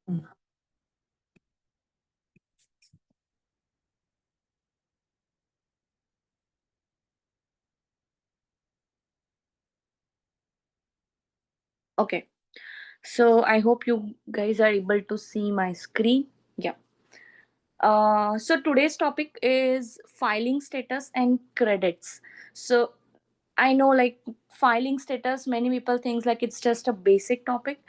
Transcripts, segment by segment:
Mm. Okay, so I hope you guys are able to see my screen. Yeah. So today's topic is filing status and credits. So I know, like, filing status, many people think like it's just a basic topic,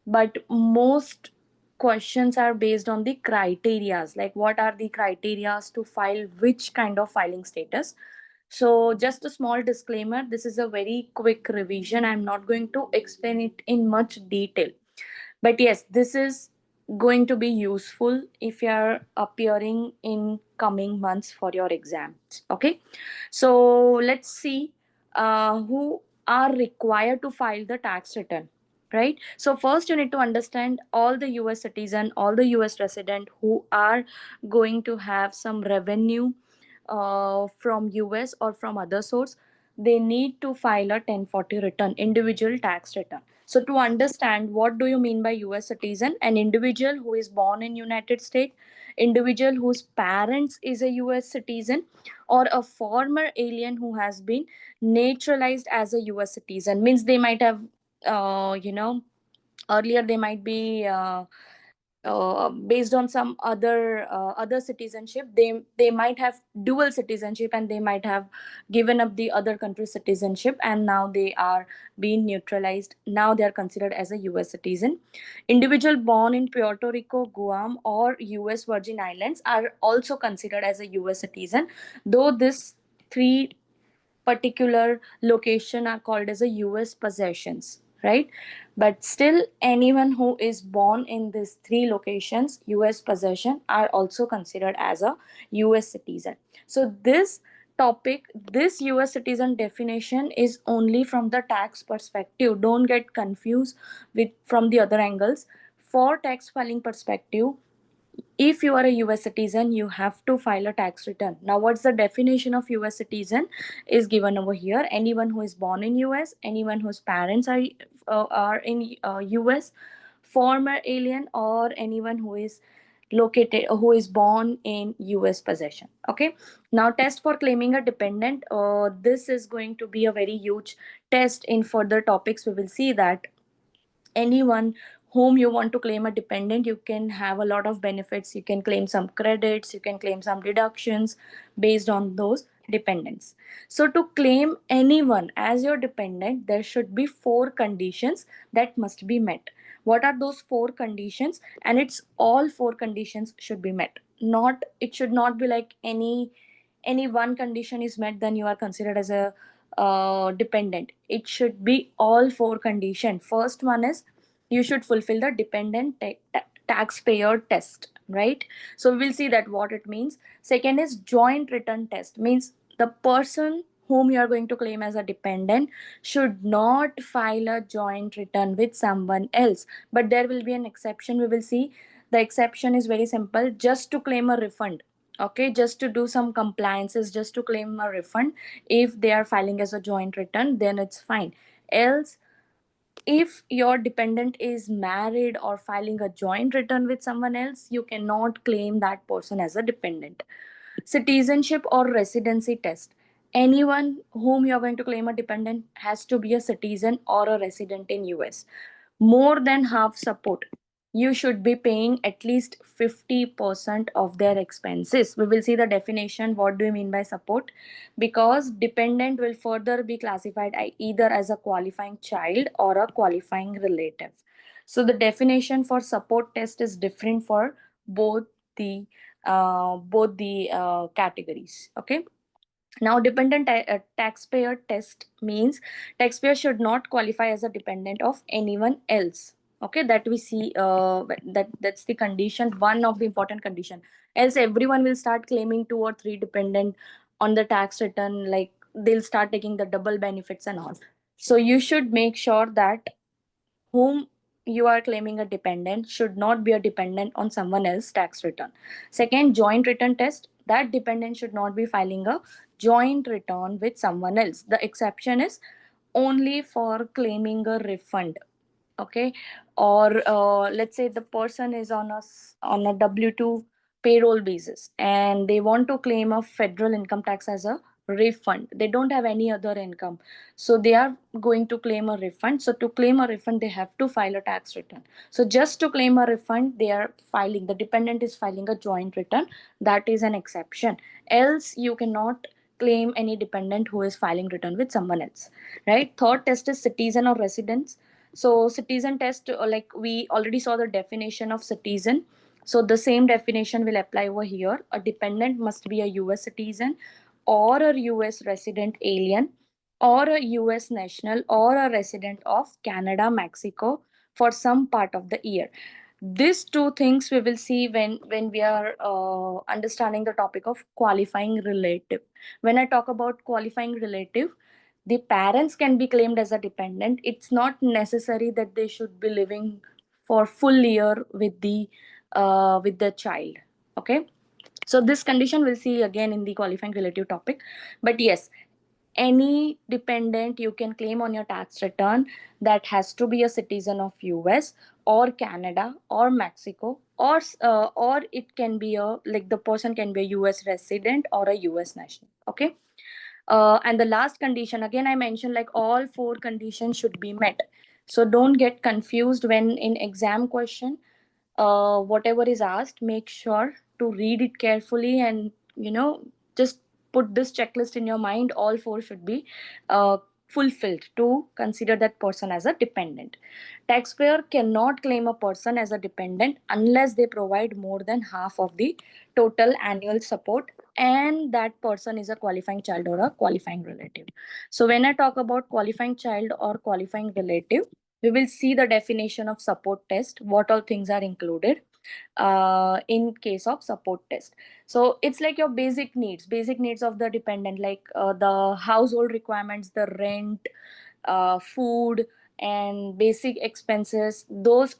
but most questions are based on the criterias, like what are the criterias to file which kind of filing status. So just a small disclaimer, this is a very quick revision. I'm not going to explain it in much detail, but yes, this is going to be useful if you are appearing in coming months for your exams. Okay, so let's see who are required to file the tax return, right? So first you need to understand all the US citizen, all the US resident who are going to have some revenue from US or from other source. They need to file a 1040 return, individual tax return. So to understand what do you mean by US citizen, an individual who is born in United States, individual whose parents is a US citizen, or a former alien who has been naturalized as a US citizen. Means they might have earlier they might be based on some other citizenship. They might have dual citizenship, and they might have given up the other country's citizenship, and now they are being neutralized. Now they are considered as a US citizen. Individual born in Puerto Rico, Guam, or US Virgin Islands are also considered as a US citizen, though this three particular location are called as a US possessions, right? But still, anyone who is born in these three locations, US possession, are also considered as a US citizen. So this topic, this US citizen definition is only from the tax perspective. Don't get confused with from the other angles. For tax filing perspective, if you are a US citizen, you have to file a tax return. Now, what's the definition of US citizen is given over here. Anyone who is born in US, anyone whose parents are in US, former alien, or anyone who is born in US possession. Okay. Now, test for claiming a dependent. This is going to be a very huge test. In further topics, we will see that anyone whom you want to claim a dependent, you can have a lot of benefits. You can claim some credits, you can claim some deductions based on those dependents. So to claim anyone as your dependent, there should be four conditions that must be met. What are those four conditions? And it's all four conditions should be met. Not, it should not be like any one condition is met, then you are considered as a dependent. It should be all four condition. First one is you should fulfill the dependent taxpayer test, right? So we will see that what it means. Second is joint return test, means the person whom you are going to claim as a dependent should not file a joint return with someone else. But there will be an exception. We will see the exception is very simple. Just to claim a refund, okay, just to do some compliances, just to claim a refund, if they are filing as a joint return, then it's fine. Else, if your dependent is married or filing a joint return with someone else, you cannot claim that person as a dependent. Citizenship or residency test. Anyone whom you are going to claim a dependent has to be a citizen or a resident in US. More than half support. You should be paying at least 50% of their expenses. We will see the definition. What do you mean by support? Because dependent will further be classified either as a qualifying child or a qualifying relative. So the definition for support test is different for both the categories. Okay. Now, dependent taxpayer test means taxpayer should not qualify as a dependent of anyone else. Okay, that we see that's the condition, one of the important condition. Else, everyone will start claiming two or three dependent on the tax return. Like they'll start taking the double benefits and all. So you should make sure that whom you are claiming a dependent should not be a dependent on someone else's tax return. Second, joint return test, that dependent should not be filing a joint return with someone else. The exception is only for claiming a refund. okay? Or let's say the person is on on a W2 payroll basis, and they want to claim a federal income tax as a refund. They don't have any other income, so they are going to claim a refund. So to claim a refund, they have to file a tax return. So just to claim a refund, they are filing, the dependent is filing a joint return. That is an exception. Else you cannot claim any dependent who is filing return with someone else, right? Third test is citizen or residence. So citizen test, like we already saw the definition of citizen. So the same definition will apply over here. A dependent must be a US citizen or a US resident alien or a US national or a resident of Canada, Mexico for some part of the year. These two things we will see when we are understanding the topic of qualifying relative. When I talk about qualifying relative, the parents can be claimed as a dependent. It's not necessary that they should be living for full year with the child, okay? So this condition we'll see again in the qualifying relative topic. But yes, any dependent you can claim on your tax return that has to be a citizen of US or Canada or Mexico, or it can be a, like the person can be a US resident or a US national, okay? And the last condition, again I mentioned, like all four conditions should be met. So don't get confused when in exam question, whatever is asked, make sure to read it carefully, and just put this checklist in your mind. All four should be fulfilled to consider that person as a dependent. Taxpayer cannot claim a person as a dependent unless they provide more than half of the total annual support, and that person is a qualifying child or a qualifying relative. So when I talk about qualifying child or qualifying relative, we will see the definition of support test, what all things are included in case of support test. So it's like your basic needs of the dependent, like the household requirements, the rent, food, and basic expenses. Those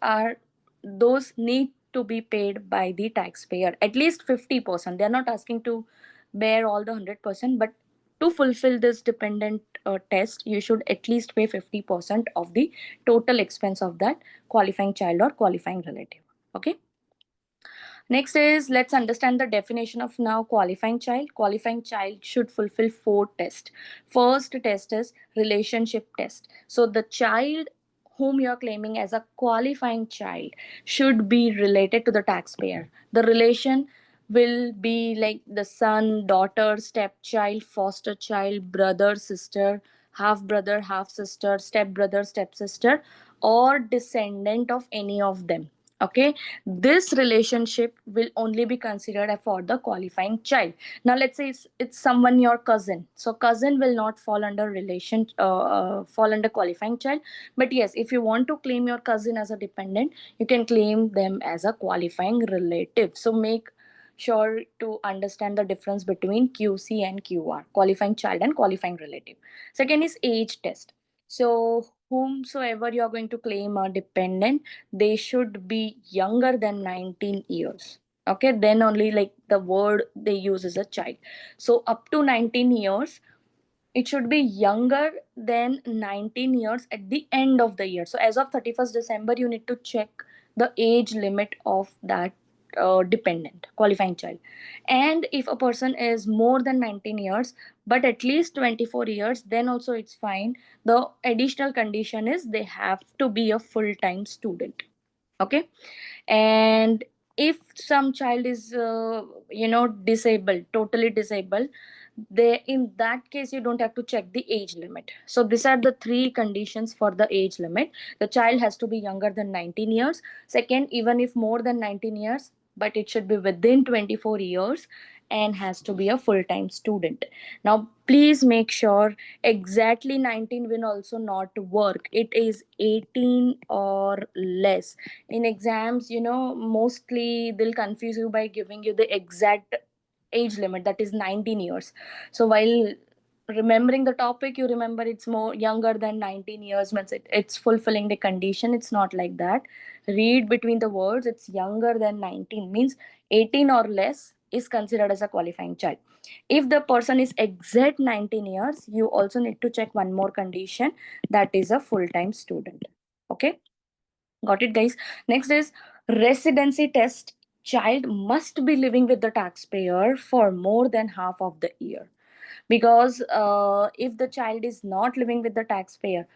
need to be paid by the taxpayer, at least 50%. They're not asking to bear all the 100%, but to fulfill this dependent test, you should at least pay 50% of the total expense of that qualifying child or qualifying relative, okay? Next is, let's understand the definition of now qualifying child. Qualifying child should fulfill four tests. First test is relationship test. So the child whom you are claiming as a qualifying child should be related to the taxpayer. The relation will be like the son, daughter, stepchild, foster child, brother, sister, half brother, half sister, step brother, step sister, or descendant of any of them, okay? This relationship will only be considered for the qualifying child. Now let's say it's someone your cousin, so cousin will not fall under fall under qualifying child. But yes, if you want to claim your cousin as a dependent, you can claim them as a qualifying relative. So make sure to understand the difference between QC and QR, qualifying child and qualifying relative. Second is age test. So whomsoever you are going to claim a dependent, they should be younger than 19 years, okay? Then only, like, the word they use is a child. So up to 19 years, it should be younger than 19 years at the end of the year. So as of 31st December, you need to check the age limit of that dependent qualifying child. And if a person is more than 19 years but at least 24 years, then also it's fine. The additional condition is they have to be a full-time student, okay? And if some child is disabled, totally disabled, they, in that case, you don't have to check the age limit. So these are the three conditions for the age limit. The child has to be younger than 19 years. Second, even if more than 19 years, but it should be within 24 years, and has to be a full-time student. Now please make sure exactly 19 will also not work. It is 18 or less. In exams, mostly they'll confuse you by giving you the exact age limit, that is 19 years. So while remembering the topic, you remember it's more younger than 19 years means it's fulfilling the condition. It's not like that. Read between the words. It's younger than 19 means 18 or less is considered as a qualifying child. If the person is exact 19 years, you also need to check one more condition, that is a full-time student, okay? Got it, guys? Next is residency test. Child must be living with the taxpayer for more than half of the year. Because if the child is not living with the taxpayer,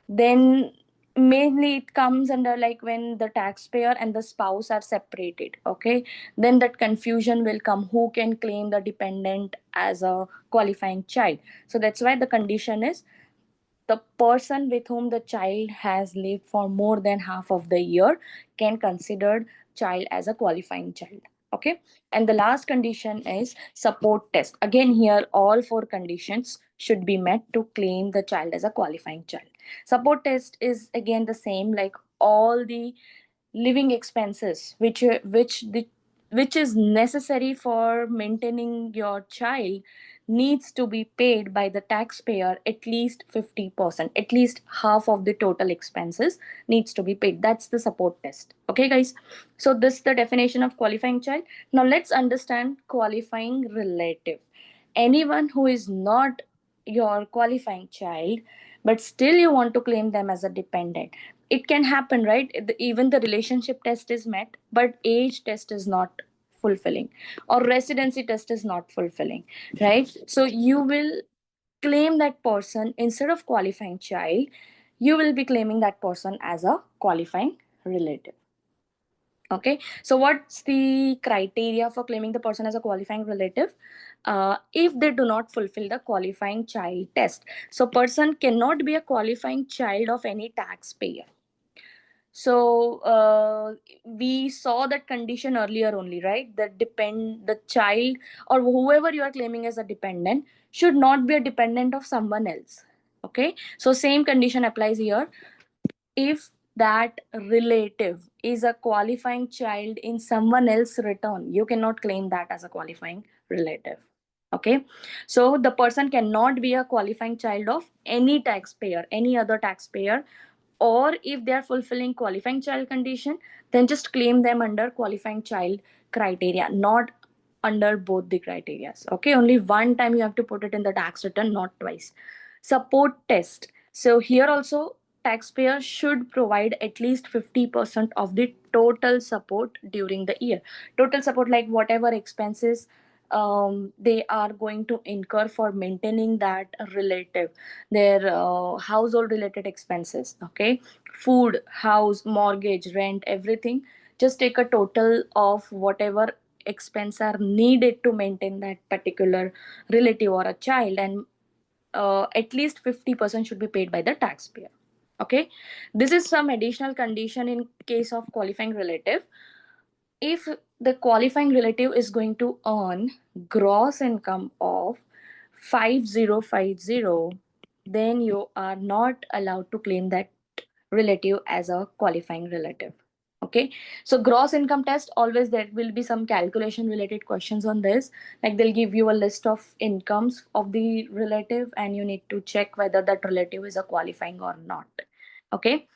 then mainly it comes under like when the taxpayer and the spouse are separated. Okay, then that confusion will come, who can claim the dependent as a qualifying child. So that's why the condition is the person with whom the child has lived for more than half of the year can consider child as a qualifying child. Okay, and the last condition is support test. Again, here all four conditions should be met to claim the child as a qualifying child. Support test is again the same, like all the living expenses which is necessary for maintaining your child needs to be paid by the taxpayer at least 50%, at least half of the total expenses needs to be paid. That's the support test. Okay, guys, so this is the definition of qualifying child. Now let's understand qualifying relative. Anyone who is not your qualifying child but still you want to claim them as a dependent, it can happen, right? Even the relationship test is met but age test is not fulfilling, or residency test is not fulfilling, right? So you will claim that person instead of qualifying child, you will be claiming that person as a qualifying relative. Okay, so what's the criteria for claiming the person as a qualifying relative? If they do not fulfill the qualifying child test, so person cannot be a qualifying child of any taxpayer. So we saw that condition earlier only, right? That depend the child or whoever you are claiming as a dependent should not be a dependent of someone else. Okay, so same condition applies here. If that relative is a qualifying child in someone else's return, you cannot claim that as a qualifying relative. Okay, so the person cannot be a qualifying child of any taxpayer, any other taxpayer, or if they are fulfilling qualifying child condition, then just claim them under qualifying child criteria, not under both the criterias. Okay, only one time you have to put it in the tax return, not twice. Support test. So here also taxpayer should provide at least 50% of the total support during the year. Total support, like whatever expenses they are going to incur for maintaining that relative, their household related expenses. Okay, food, house, mortgage, rent, everything. Just take a total of whatever expense are needed to maintain that particular relative or a child, and at least 50% should be paid by the taxpayer. Okay, this is some additional condition in case of qualifying relative. If the qualifying relative is going to earn gross income of 5050, then you are not allowed to claim that relative as a qualifying relative. Okay, so gross income test, always there will be some calculation related questions on this. Like they'll give you a list of incomes of the relative and you need to check whether that relative is a qualifying or not. Okay,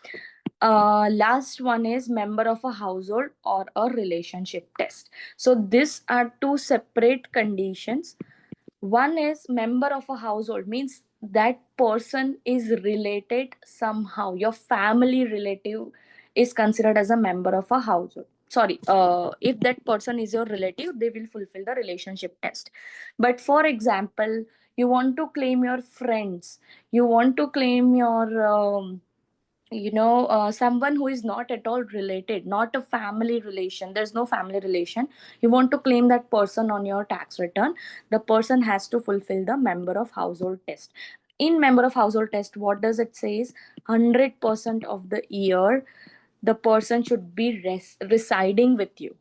last one is member of a household or a relationship test. So these are two separate conditions. One is member of a household, means that person is related somehow. Your family relative is considered as a member of a household. Sorry, if that person is your relative, they will fulfill the relationship test. But for example, you want to claim your friends, you want to claim your someone who is not at all related, not a family relation, there's no family relation, you want to claim that person on your tax return, the person has to fulfill the member of household test. In member of household test, what does it says? 100% of the year the person should be residing with you.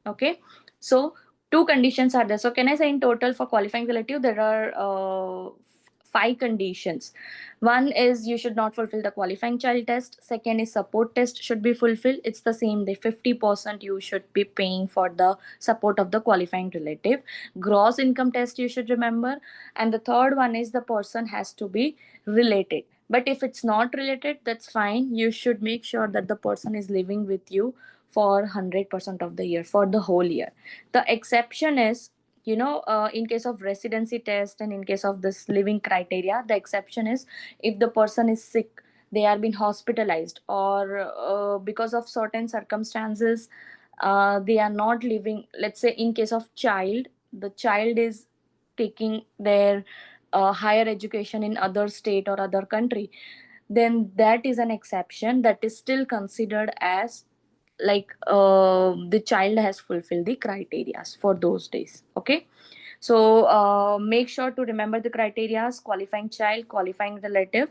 Okay, so two conditions are there. So can I say in total for qualifying relative there are five conditions. One is you should not fulfill the qualifying child test. Second is support test should be fulfilled. It's the same, the 50% you should be paying for the support of the qualifying relative. Gross income test you should remember. And the third one is the person has to be related. But if it's not related, that's fine. You should make sure that the person is living with you for 100% of the year, for the whole year. The exception is, in case of residency test and in case of this living criteria, the exception is if the person is sick, they are being hospitalized, or because of certain circumstances they are not living. Let's say in case of child, the child is taking their higher education in other state or other country, then that is an exception, that is still considered as like the child has fulfilled the criteria for those days. Okay, so make sure to remember the criterias: qualifying child, qualifying relative.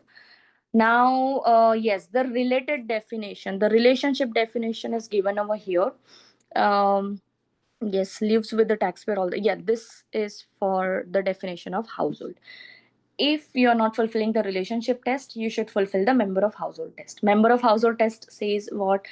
Now yes, the related definition, the relationship definition is given over here. um, yes, lives with the taxpayer all the, yeah, this is for the definition of household. If you're not fulfilling the relationship test, you should fulfill the member of household test. Member of household test says what?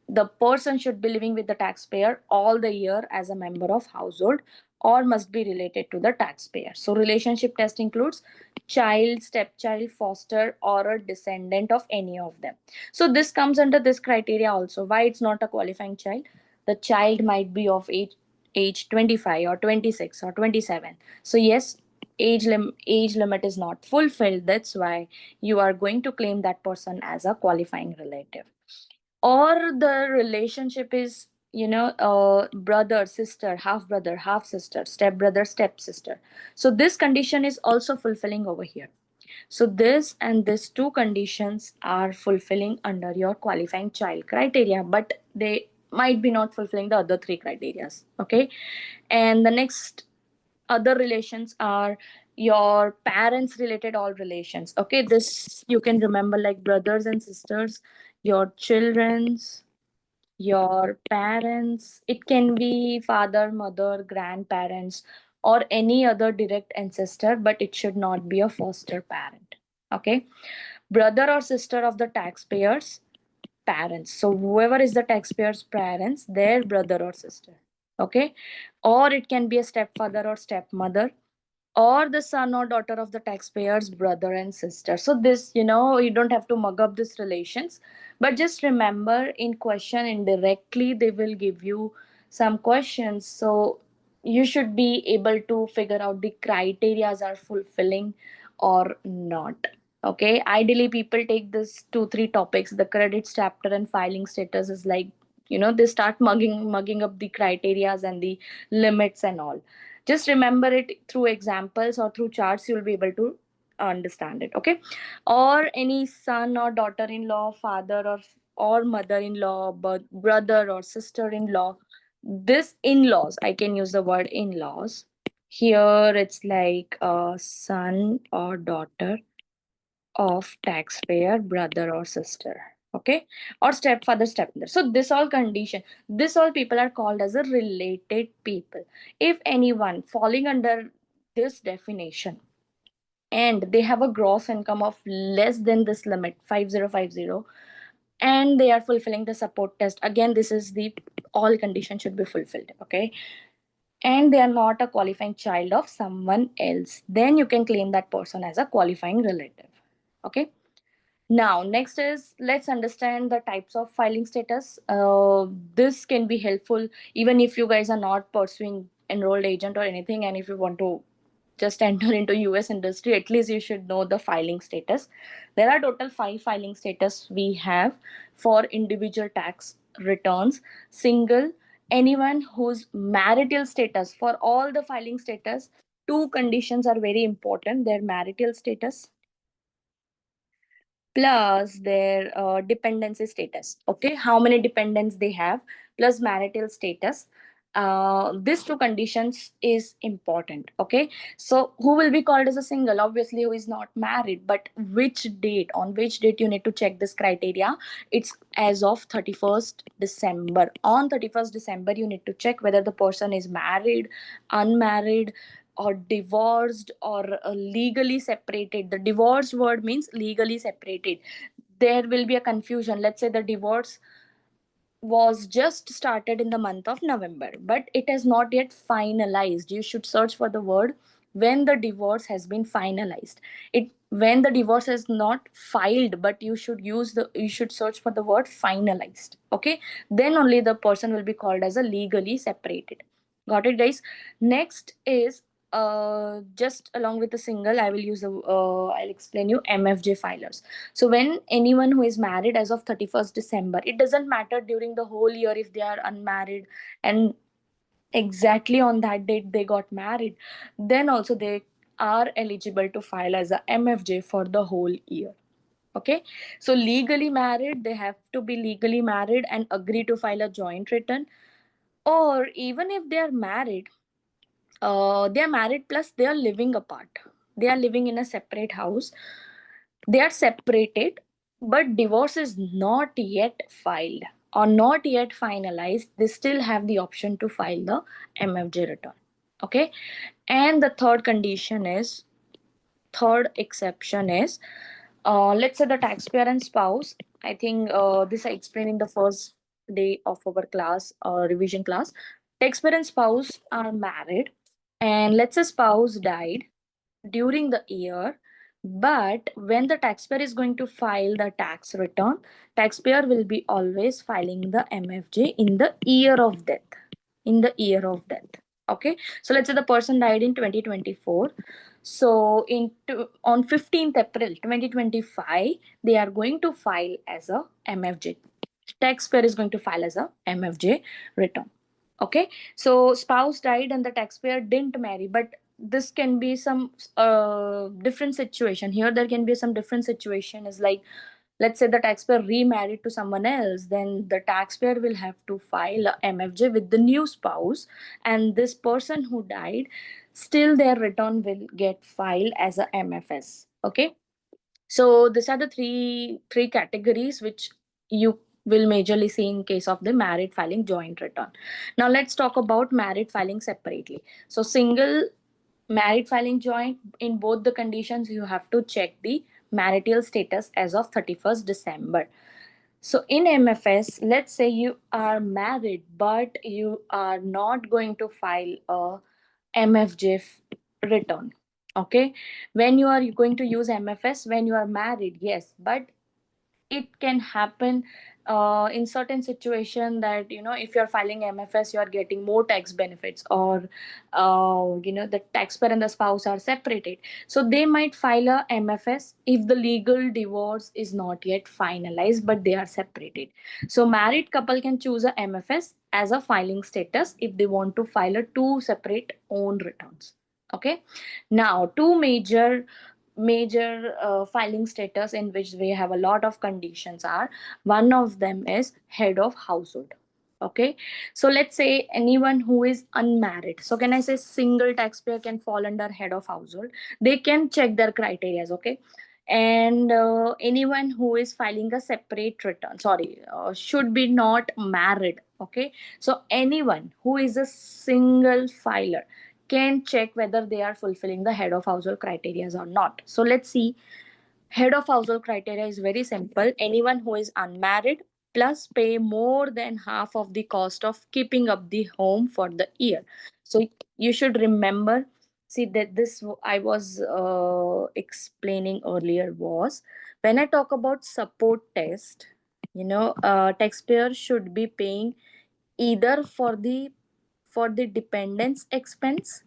The person should be living with the taxpayer all the year as a member of household, or must be related to the taxpayer. So relationship test includes child, stepchild, foster, or a descendant of any of them. So this comes under this criteria also. Why it's not a qualifying child? The child might be of age 25 or 26 or 27. So yes, age limit is not fulfilled, that's why you are going to claim that person as a qualifying relative. Or the relationship is, brother sister, half brother half sister, step brother step sister. So this condition is also fulfilling over here. So this and these two conditions are fulfilling under your qualifying child criteria, but they might be not fulfilling the other three criterias. Okay, and the next other relations are your parents related all relations. Okay, this you can remember, like brothers and sisters, your children's, your parents. It can be father, mother, grandparents, or any other direct ancestor, but it should not be a foster parent. Okay, brother or sister of the taxpayers parents. So whoever is the taxpayer's parents, their brother or sister. Okay, or it can be a stepfather or stepmother, or the son or daughter of the taxpayer's brother and sister. So this, you don't have to mug up these relations, but just remember, in question indirectly they will give you some questions, so you should be able to figure out the criterias are fulfilling or not. Okay, ideally people take this 2 3 topics, the credits chapter and filing status is like, they start mugging up the criterias and the limits and all. Just remember it through examples or through charts, you'll be able to understand it. Okay, or any son or daughter-in-law, father or mother-in-law, brother or sister-in-law. This in-laws, I can use the word in-laws here. It's like a son or daughter of taxpayer, brother or sister. Okay, or stepfather, stepmother. So this all condition, this all people are called as a related people. If anyone falling under this definition and they have a gross income of less than this limit 5050, and they are fulfilling the support test, again this is the all conditions should be fulfilled. Okay, and they are not a qualifying child of someone else, then you can claim that person as a qualifying relative. Okay, now, next is, let's understand the types of filing status. This can be helpful even if you guys are not pursuing enrolled agent or anything, and if you want to just enter into US industry, at least you should know the filing status. There are total 5 filing status we have for individual tax returns. Single, anyone whose marital status, for all the filing status, two conditions are very important: their marital status plus their dependency status. Okay, how many dependents they have, plus marital status. These two conditions is important. Okay, so who will be called as a single? Obviously who is not married, but which date, on which date you need to check this criteria? It's as of 31st December. On 31st December you need to check whether the person is married, unmarried, or divorced, or legally separated. The divorced word means legally separated. There will be a confusion. Let's say the divorce was just started in the month of November, but it has not yet finalized. You should search for the word when the divorce has been finalized. It when the divorce is not filed, but you should search for the word finalized. Okay, then only the person will be called as a legally separated. Got it, guys? Next is just along with a single, I will use I'll explain you MFJ filers. So when anyone who is married as of 31st December, it doesn't matter during the whole year if they are unmarried and exactly on that date they got married, then also they are eligible to file as a MFJ for the whole year. Okay, so legally married, they have to be legally married and agree to file a joint return. Or even if they are married plus they are living apart, they are living in a separate house, they are separated, but divorce is not yet filed or not yet finalized, they still have the option to file the MFJ return. Okay, and the third exception is, let's say the taxpayer and spouse. I think this I explained in the first day of our class, revision class. Taxpayer and spouse are married, and let's say spouse died during the year, but when the taxpayer is going to file the tax return, taxpayer will be always filing the MFJ in the year of death. In the year of death. Okay, so let's say the person died in 2024. So on 15th April 2025, they are going to file as a MFJ. Taxpayer is going to file as a MFJ return. Okay, so spouse died and the taxpayer didn't marry, but this can be some different situation. Here there can be some different situation, is like, let's say the taxpayer remarried to someone else, then the taxpayer will have to file a MFJ with the new spouse, and this person who died, still their return will get filed as a MFS. Okay, so these are the three categories which you will majorly see in case of the married filing joint return. Now let's talk about married filing separately. So single, married filing joint, in both the conditions you have to check the marital status as of 31st December. So in MFS, let's say you are married but you are not going to file a MFJ return. Okay, when you are going to use MFS when you are married, yes, but it can happen in certain situation that, if you're filing MFS, you are getting more tax benefits, or the taxpayer and the spouse are separated, so they might file a MFS if the legal divorce is not yet finalized but they are separated. So married couple can choose a MFS as a filing status if they want to file a two separate own returns. Okay, now two major filing status in which we have a lot of conditions are, one of them is head of household. Okay, so let's say anyone who is unmarried, so can I say single taxpayer can fall under head of household, they can check their criteria. Okay, and anyone who is filing a separate return, sorry, should be not married. Okay, so anyone who is a single filer can check whether they are fulfilling the head of household criteria or not. So let's see. Head of household criteria is very simple. Anyone who is unmarried plus pay more than half of the cost of keeping up the home for the year. So you should remember, see that this I was explaining earlier was, when I talk about support test, taxpayer should be paying either for the dependence expense,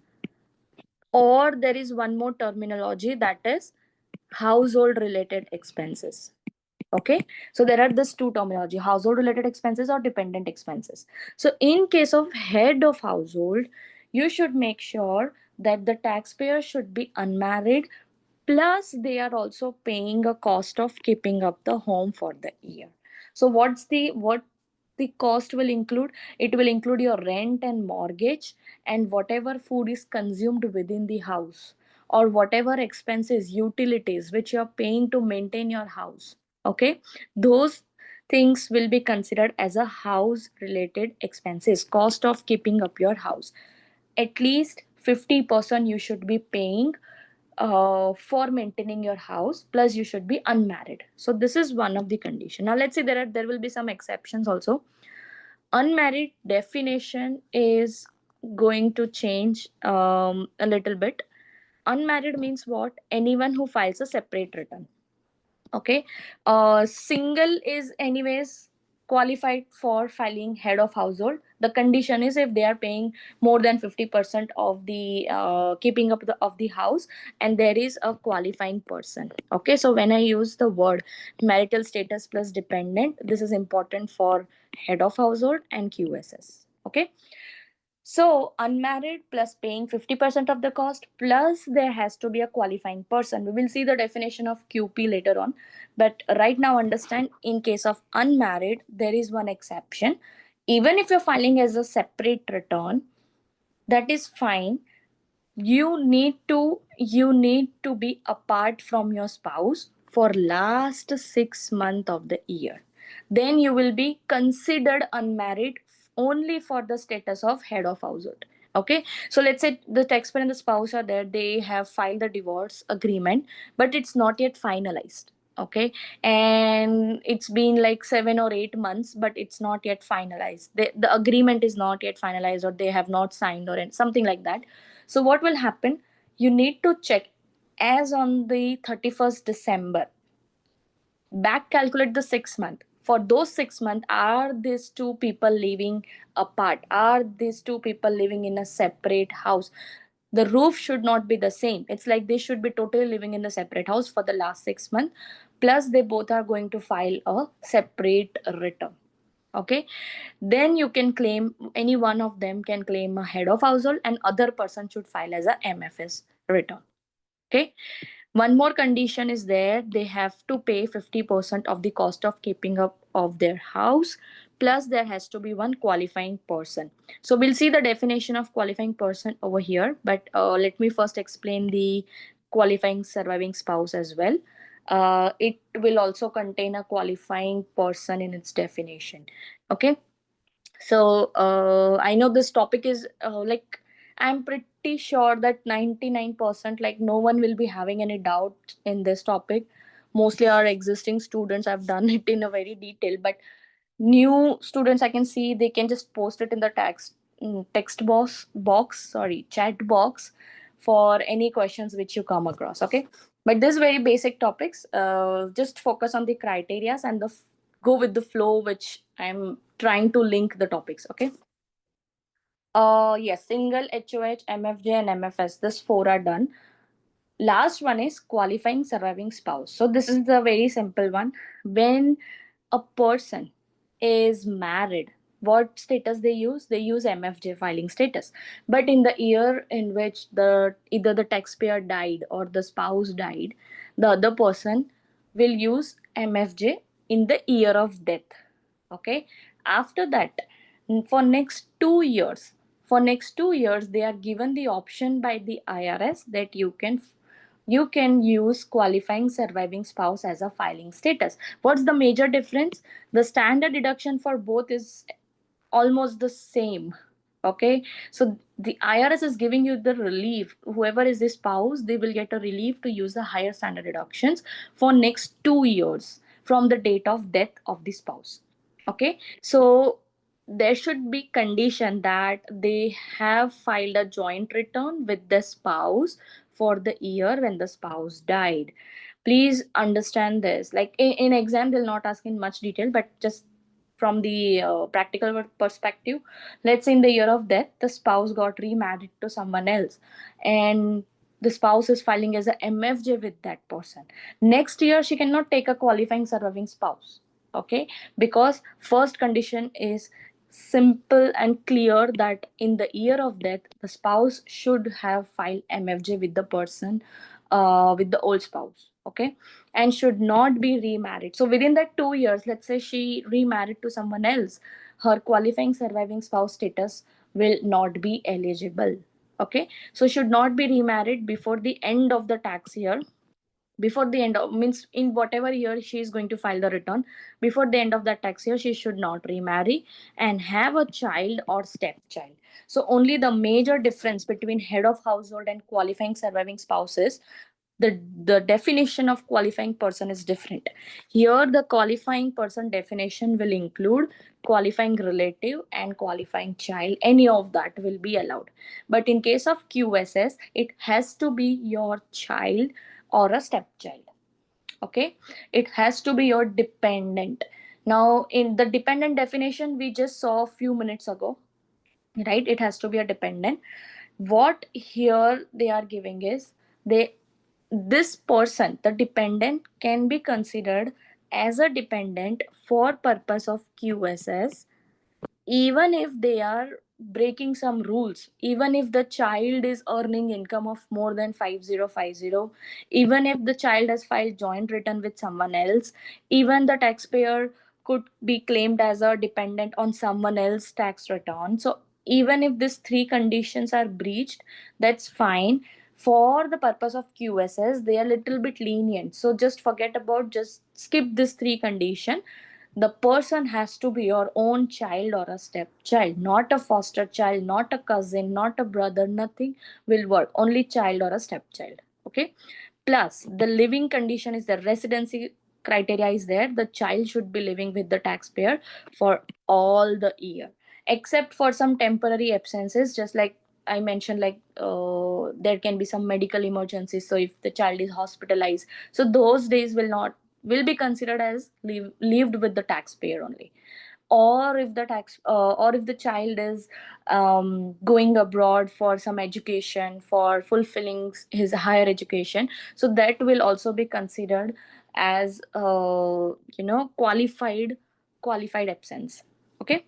or there is one more terminology, that is household related expenses. Okay, so there are this two terminology, household related expenses or dependent expenses. So in case of head of household, you should make sure that the taxpayer should be unmarried, plus they are also paying a cost of keeping up the home for the year. So what the cost will include, it will include your rent and mortgage, and whatever food is consumed within the house, or whatever expenses, utilities which you are paying to maintain your house. Okay, those things will be considered as a house related expenses, cost of keeping up your house. At least 50% you should be paying for maintaining your house, plus you should be unmarried. So this is one of the condition. Now let's say there will be some exceptions also. Unmarried definition is going to change a little bit. Unmarried means what? Anyone who files a separate return. Okay, single is anyways qualified for filing head of household. The condition is if they are paying more than 50% of the keeping up of the house, and there is a qualifying person. Okay, so when I use the word marital status plus dependent, this is important for head of household and QSS. Okay, so unmarried plus paying 50% of the cost, plus there has to be a qualifying person. We will see the definition of QP later on. But right now, understand, in case of unmarried, there is one exception. Even if you're filing as a separate return, that is fine. You need to be apart from your spouse for last 6 months of the year. Then you will be considered unmarried only for the status of head of household. Okay, so let's say the taxpayer and the spouse are there, they have filed the divorce agreement, but it's not yet finalized. Okay, and it's been like 7 or 8 months, but it's not yet finalized. The agreement is not yet finalized, or they have not signed, or something like that. So what will happen? You need to check as on the 31st December, back calculate the 6 month. For those 6 months, are these two people living apart? Are these two people living in a separate house? The roof should not be the same. It's like they should be totally living in a separate house for the last 6 months. Plus, they both are going to file a separate return. Okay, then you can claim, any one of them can claim a head of household, and other person should file as a MFS return. Okay, one more condition is there, they have to pay 50% of the cost of keeping up of their house, plus there has to be one qualifying person. So we'll see the definition of qualifying person over here, but let me first explain the qualifying surviving spouse as well. It will also contain a qualifying person in its definition. Okay, so I know this topic is like, I'm pretty sure that 99%, like, no one will be having any doubt in this topic. Mostly our existing students have done it in a very detail, but new students, I can see they can just post it in the text box, chat box, for any questions which you come across. Okay, but this very basic topics, just focus on the criterias and go with the flow which I'm trying to link the topics. Okay, yes, single, HOH, MFJ, and MFS, this four are done. Last one is qualifying surviving spouse. So this is the very simple one. When a person is married, what status they use? They use MFJ filing status. But in the year in which either the taxpayer died or the spouse died, the other person will use MFJ in the year of death. Okay, after that, for next 2 years, they are given the option by the IRS that you can use qualifying surviving spouse as a filing status. What's the major difference? The standard deduction for both is almost the same. Okay, so the IRS is giving you the relief. Whoever is the spouse, they will get a relief to use the higher standard deductions for next 2 years from the date of death of the spouse. Okay, so there should be condition that they have filed a joint return with the spouse for the year when the spouse died. Please understand this. Like, in exam they'll not ask in much detail, but just from the practical perspective, let's say in the year of death the spouse got remarried to someone else, and the spouse is filing as a MFJ with that person. Next year she cannot take a qualifying surviving spouse. Okay, because first condition is simple and clear, that in the year of death the spouse should have filed MFJ with the person, with the old spouse. Okay, and should not be remarried. So within that 2 years, let's say she remarried to someone else, her qualifying surviving spouse status will not be eligible. Okay, so should not be remarried before the end of the tax year. Before the end of, means in whatever year she is going to file the return, before the end of that tax year she should not remarry and have a child or stepchild. So only the major difference between head of household and qualifying surviving spouses, the definition of qualifying person is different. Here the qualifying person definition will include qualifying relative and qualifying child. Any of that will be allowed. But in case of QSS, it has to be your child or a stepchild. Okay, it has to be your dependent. Now, in the dependent definition we just saw a few minutes ago, right? It has to be a dependent. What here they are giving is, they this person, the dependent, can be considered as a dependent for purpose of QSS, even if they are breaking some rules, even if the child is earning income of more than 5050, even if the child has filed joint return with someone else, even the taxpayer could be claimed as a dependent on someone else's tax return. So even if these three conditions are breached, that's fine. For the purpose of QSS they are little bit lenient, so just forget about, just skip this three condition. The person has to be your own child or a stepchild, not a foster child, not a cousin, not a brother, nothing will work, only child or a stepchild. Okay. Plus the living condition is, the residency criteria is there, the child should be living with the taxpayer for all the year, except for some temporary absences, just like I mentioned, like there can be some medical emergencies, so if the child is hospitalized, so those days will be considered as lived with the taxpayer only. Or if the or if the child is going abroad for some education, for fulfilling his higher education, so that will also be considered as qualified absence. Okay.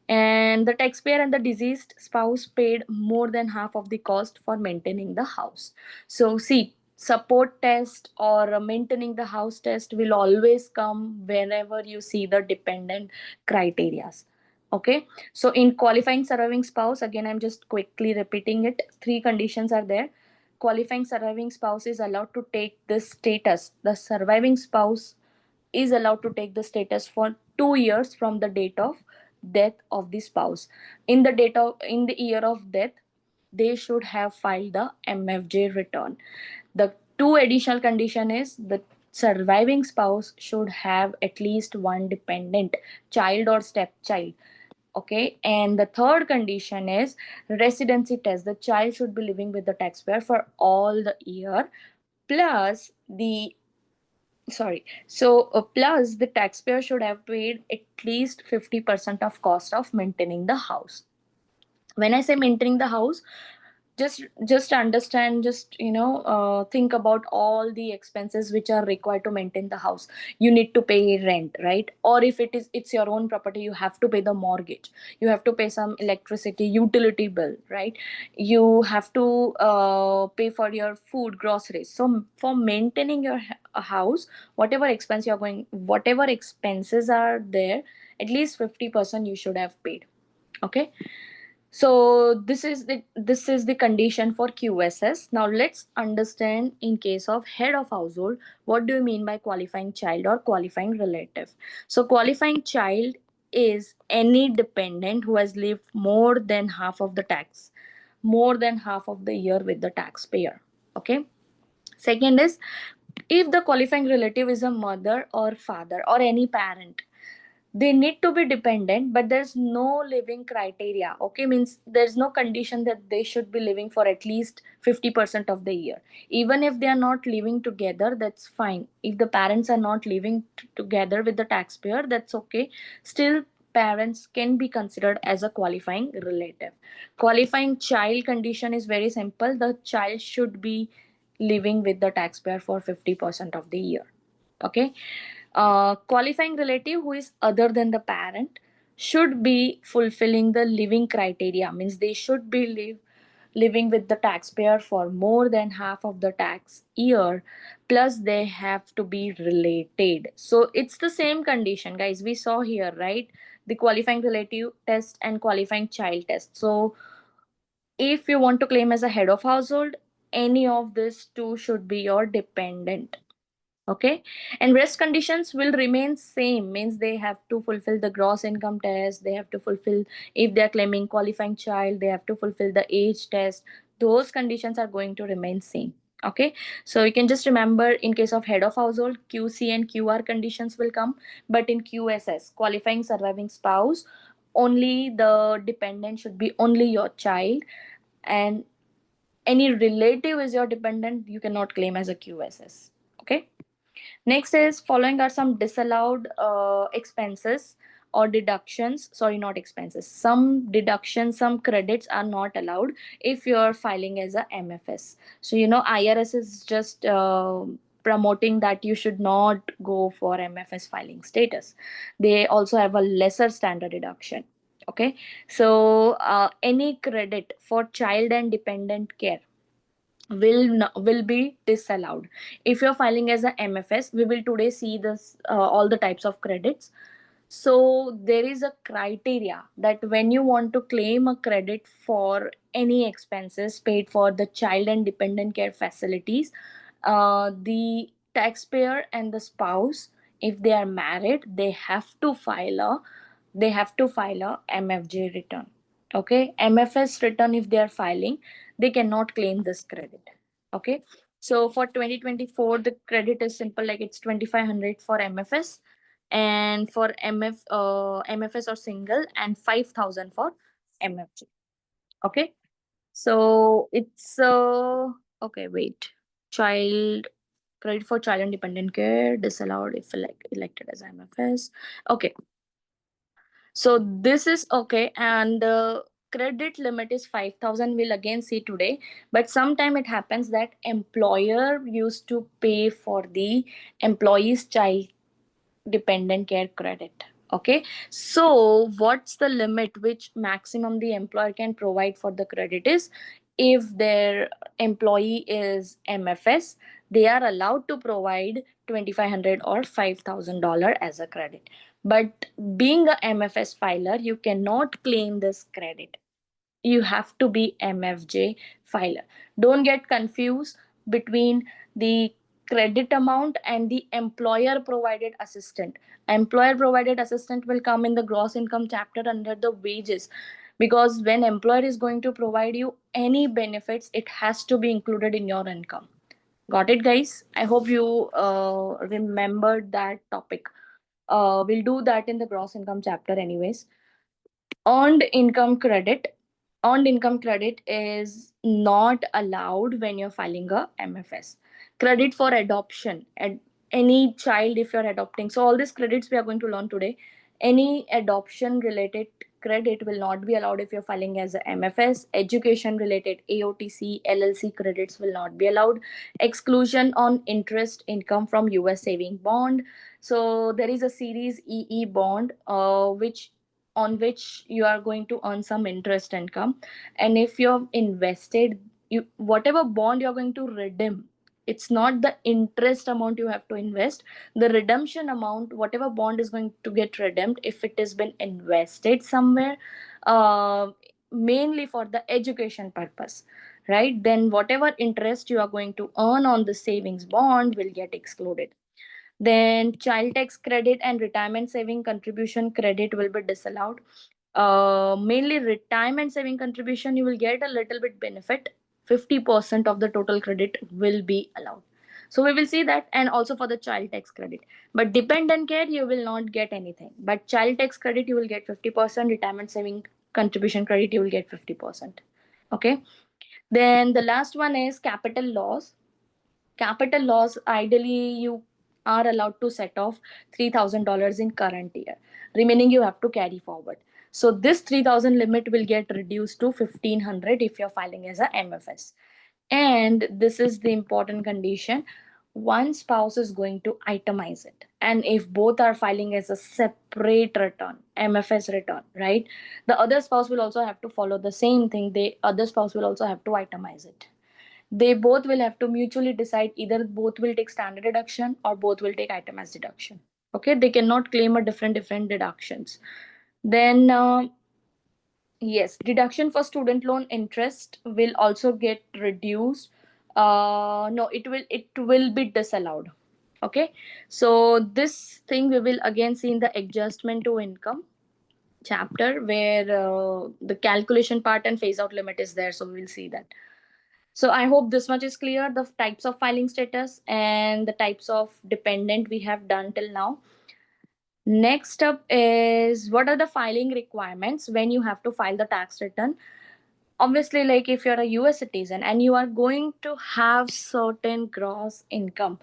And the taxpayer and the deceased spouse paid more than half of the cost for maintaining the house. So see, support test or maintaining the house test will always come whenever you see the dependent criterias. Okay. So in qualifying surviving spouse, again I'm just quickly repeating it, three conditions are there. Qualifying surviving spouse is allowed to take this status, the surviving spouse is allowed to take the status for 2 years from the date of death of the spouse. In the year of death, they should have filed the MFJ return. The two additional condition is, the surviving spouse should have at least one dependent child or stepchild. Okay. And the third condition is residency test, the child should be living with the taxpayer for all the year, plus the plus the taxpayer should have paid at least 50% of cost of maintaining the house. When I say maintaining the house, just understand, just think about all the expenses which are required to maintain the house. You need to pay rent, right? Or if it's your own property, you have to pay the mortgage, you have to pay some electricity utility bill, right? You have to pay for your food, groceries. So for maintaining your house, whatever expenses are there, at least 50% you should have paid. Okay. So this is the condition for QSS. Now let's understand, in case of head of household, what do you mean by qualifying child or qualifying relative? So qualifying child is any dependent who has lived more than half of the year with the taxpayer. Okay. Second is, if the qualifying relative is a mother or father or any parent, they need to be dependent, but there's no living criteria. Okay. Means there's no condition that they should be living for at least 50% of the year. Even if they are not living together, that's fine. If the parents are not living together with the taxpayer, that's okay. Still, parents can be considered as a qualifying relative. Qualifying child condition is very simple, the child should be living with the taxpayer for 50% of the year. Okay. Qualifying relative who is other than the parent should be fulfilling the living criteria, means they should be living with the taxpayer for more than half of the tax year, plus they have to be related. So it's the same condition, guys, we saw here, right? The qualifying relative test and qualifying child test. So if you want to claim as a head of household, any of these two should be your dependent. Okay. And rest conditions will remain same, means they have to fulfill the gross income test, they have to fulfill, if they are claiming qualifying child, they have to fulfill the age test. Those conditions are going to remain same. Okay. So you can just remember, in case of head of household, QC and QR conditions will come, but in QSS, qualifying surviving spouse, only the dependent should be only your child, and any relative is your dependent, you cannot claim as a QSS. Okay. Next is following are some disallowed expenses or deductions. Sorry, not expenses. Some deductions, some credits are not allowed if you are filing as a MFS. So IRS is just promoting that you should not go for MFS filing status. They also have a lesser standard deduction. Okay, so any credit for child and dependent care will be disallowed if you're filing as a MFS. We will today see this all the types of credits. So there is a criteria that when you want to claim a credit for any expenses paid for the child and dependent care facilities, the taxpayer and the spouse, if they are married, they have to file a MFJ return. Okay, MFS return, if they are filing, they cannot claim this credit. Okay, so for 2024 the credit is simple, like it's 2500 for MFS, and for MFS or single, and 5000 for MFG. Okay, so it's okay, wait, child credit for child and dependent care disallowed if elected as MFS. Okay, so this is okay, and the credit limit is 5000. We'll again see today, but sometime it happens that employer used to pay for the employee's child dependent care credit. Okay, so what's the limit which maximum the employer can provide for the credit is, if their employee is MFS, they are allowed to provide 2500 or $5000 as a credit. But being a MFS filer, you cannot claim this credit. You have to be MFJ filer. Don't get confused between the credit amount and the employer provided assistant. Employer provided assistant will come in the gross income chapter under the wages, because when employer is going to provide you any benefits, it has to be included in your income. Got it, guys? I hope you remembered that topic. We'll do that in the gross income chapter anyways. Earned income credit. Earned income credit is not allowed when you're filing a MFS. Credit for adoption and any child if you're adopting. So all these credits we are going to learn today. Any adoption related credit will not be allowed if you're filing as a MFS. Education related AOTC, LLC credits will not be allowed. Exclusion on interest income from US saving bond. So there is a series EE bond, which on which you are going to earn some interest income, and if you've invested, you whatever bond you're going to redeem, it's not the interest amount you have to invest. The redemption amount, whatever bond is going to get redeemed, if it has been invested somewhere, uh, mainly for the education purpose, right, then whatever interest you are going to earn on the savings bond will get excluded. Then child tax credit and retirement saving contribution credit will be disallowed. Mainly retirement saving contribution, you will get a little bit benefit. 50% of the total credit will be allowed. So we will see that, and also for the child tax credit. But dependent care, you will not get anything. But child tax credit, you will get 50%. Retirement saving contribution credit, you will get 50%. Okay. Then the last one is capital loss. Capital loss, ideally you are allowed to set off $3000 in current year, remaining you have to carry forward. So this 3000 limit will get reduced to 1500 if you're filing as a MFS. And this is the important condition: one spouse is going to itemize it, and if both are filing as a separate return, MFS return, right, the other spouse will also have to follow the same thing. The other spouse will also have to itemize it. They both will have to mutually decide, either both will take standard deduction or both will take itemized deduction. Okay, they cannot claim a different deductions. Then yes, deduction for student loan interest will also get reduced. No, it will be disallowed. Okay, so this thing we will again see in the adjustment to income chapter, where the calculation part and phase out limit is there, so we will see that. So I hope this much is clear, the types of filing status and the types of dependent we have done till now. Next up is, what are the filing requirements when you have to file the tax return? Obviously, like if you're a US citizen and you are going to have certain gross income,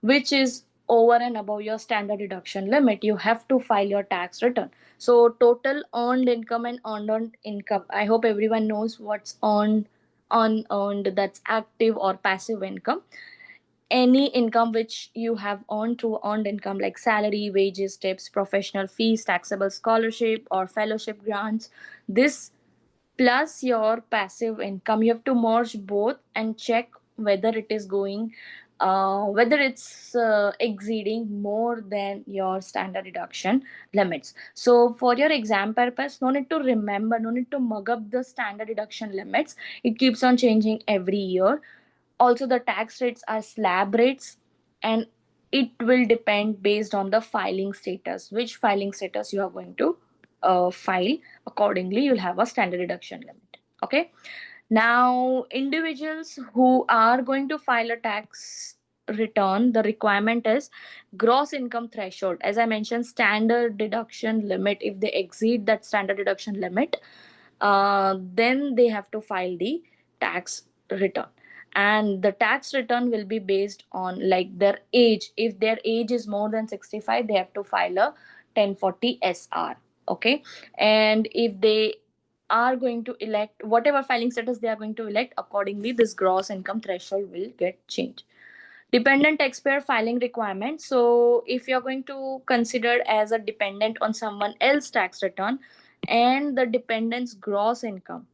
which is over and above your standard deduction limit, you have to file your tax return. So total earned income and unearned income, I hope everyone knows what's earned, unearned, that's active or passive income. Any income which you have earned through earned income, like salary, wages, tips, professional fees, taxable scholarship or fellowship grants, this plus your passive income, you have to merge both and check whether it is going, whether it's exceeding more than your standard deduction limits. So for your exam purpose, no need to remember, no need to mug up the standard deduction limits. It keeps on changing every year. Also, the tax rates are slab rates, and it will depend based on the filing status, which filing status you are going to file. Accordingly, you'll have a standard deduction limit. Okay. Now, individuals who are going to file a tax return, the requirement is gross income threshold. As I mentioned, standard deduction limit, if they exceed that standard deduction limit, then they have to file the tax return. And the tax return will be based on like their age. If their age is more than 65, they have to file a 1040 SR. Okay. And if they are going to elect whatever filing status they are going to elect, accordingly this gross income threshold will get changed. Dependent taxpayer filing requirement. So if you're going to consider as a dependent on someone else tax return, and the dependent's gross income,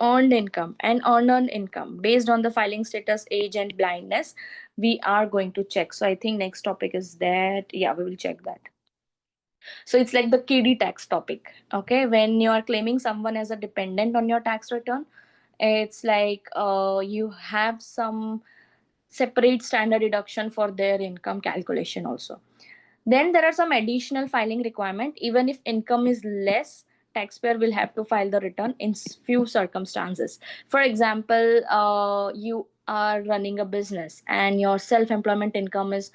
earned income and unearned income based on the filing status, age and blindness, we are going to check. So I think next topic is that, yeah, we will check that. So it's like the KD tax topic. Okay, when you are claiming someone as a dependent on your tax return, it's like you have some separate standard deduction for their income calculation also. Then there are some additional filing requirement. Even if income is less, taxpayer will have to file the return in few circumstances. For example, you are running a business and your self-employment income is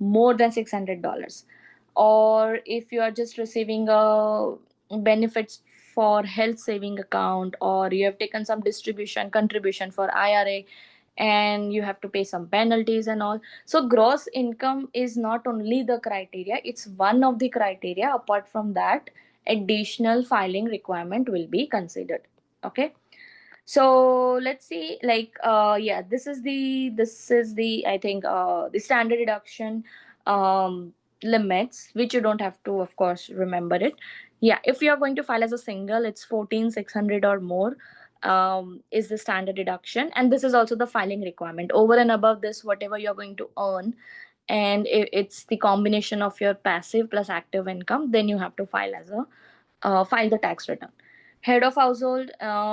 more than $600, or if you are just receiving benefits for health saving account, or you have taken some distribution contribution for IRA and you have to pay some penalties and all. So gross income is not only the criteria, it's one of the criteria. Apart from that, additional filing requirement will be considered. Okay. So let's see, like yeah, this is the I think the standard deduction limits, which you don't have to of course remember it. Yeah, if you are going to file as a single, it's 14,600 or more is the standard deduction, and this is also the filing requirement. Over and above this, whatever you're going to earn, and it's the combination of your passive plus active income, then you have to file as a file the tax return. Head of household,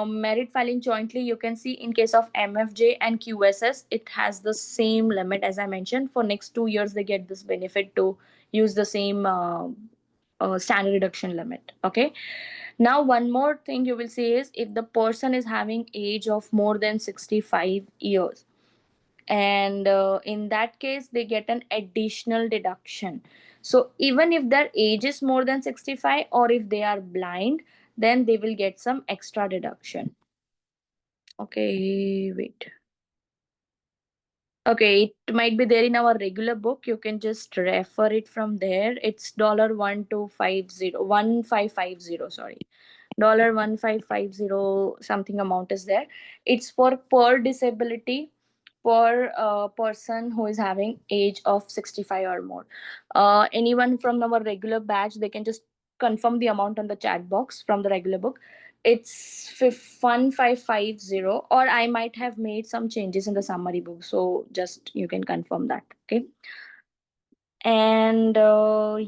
merit filing jointly, you can see in case of MFJ and QSS, it has the same limit as I mentioned. For next 2 years, they get this benefit to use the same standard deduction limit. Okay. Now, one more thing you will see is if the person is having age of more than 65 years, and in that case they get an additional deduction. So even if their age is more than 65, or if they are blind, then they will get some extra deduction. Okay, wait. Okay, it might be there in our regular book. You can just refer it from there. It's $1,250 sorry, $1,550 something amount is there. It's for per disability, per person who is having age of 65 or more. Anyone from our regular batch, they can just confirm the amount on the chat box from the regular book. It's 1550, or I might have made some changes in the summary book, so just you can confirm that. Okay. And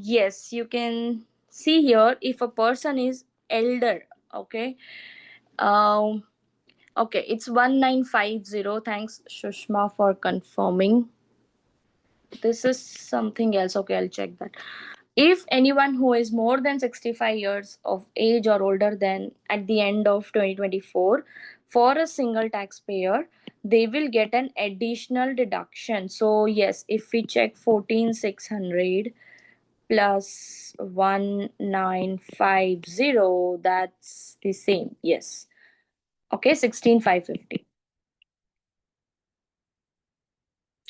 yes, you can see here if a person is elder. Okay. um okay, it's 1950. Thanks Shushma for confirming. This is something else. Okay, I'll check that. If anyone who is more than 65 years of age or older than at the end of 2024, for a single taxpayer, they will get an additional deduction. So yes, if we check 14,600 plus 1950, that's the same. Yes. Okay, 16,550.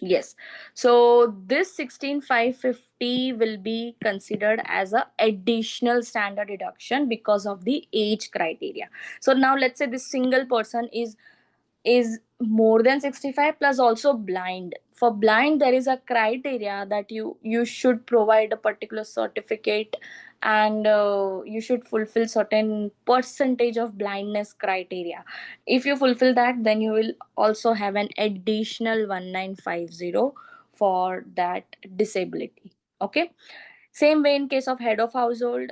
Yes. So this 16,550 will be considered as a additional standard deduction because of the age criteria. So now let's say this single person is more than 65 plus also blind. For blind there is a criteria that you should provide a particular certificate, and you should fulfill certain percentage of blindness criteria. If you fulfill that, then you will also have an additional 1950 for that disability. Okay. Same way in case of head of household,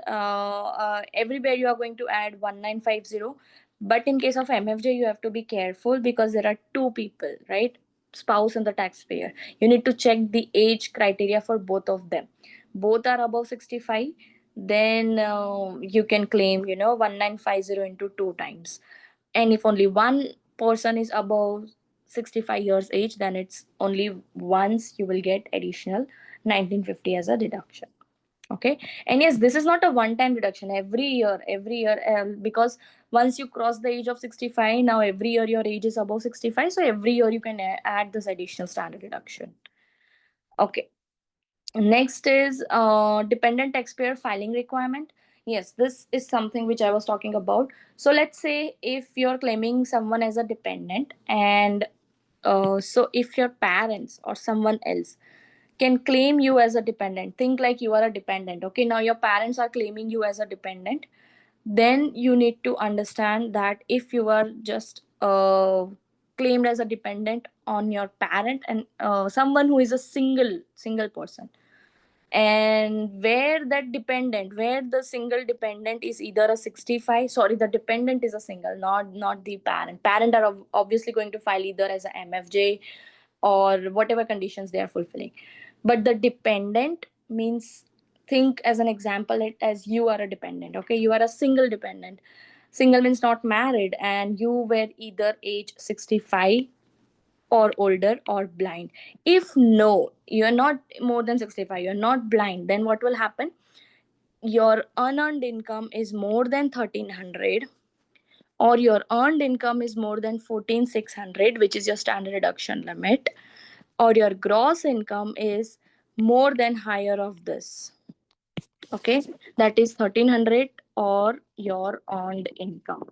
everywhere you are going to add 1950. But in case of MFJ, you have to be careful because there are two people, right? Spouse and the taxpayer. You need to check the age criteria for both of them. Both are above 65, then you can claim, 1950 into two times. And if only one person is above 65 years age, then it's only once you will get additional 1950 as a deduction. Okay. And yes, this is not a one time reduction. Every year, because once you cross the age of 65, now every year your age is above 65, so every year you can add this additional standard deduction. Okay. Next is dependent taxpayer filing requirement. Yes, this is something which I was talking about. So let's say if you're claiming someone as a dependent, and so if your parents or someone else can claim you as a dependent, think like you are a dependent. Okay, now your parents are claiming you as a dependent, then you need to understand that if you are just claimed as a dependent on your parent and someone who is a single person, and where the single dependent is either a 65, sorry, the dependent is a single, not the parent are obviously going to file either as a MFJ or whatever conditions they are fulfilling. But the dependent means, think as an example it as you are a dependent. Okay, you are a single dependent. Single means not married, and you were either age 65 or older or blind. If no, you're not more than 65, you're not blind, then what will happen? Your unearned income is more than 1300, or your earned income is more than 14,600, which is your standard deduction limit, or your gross income is more than higher of this. Okay, that is 1300 or your earned income,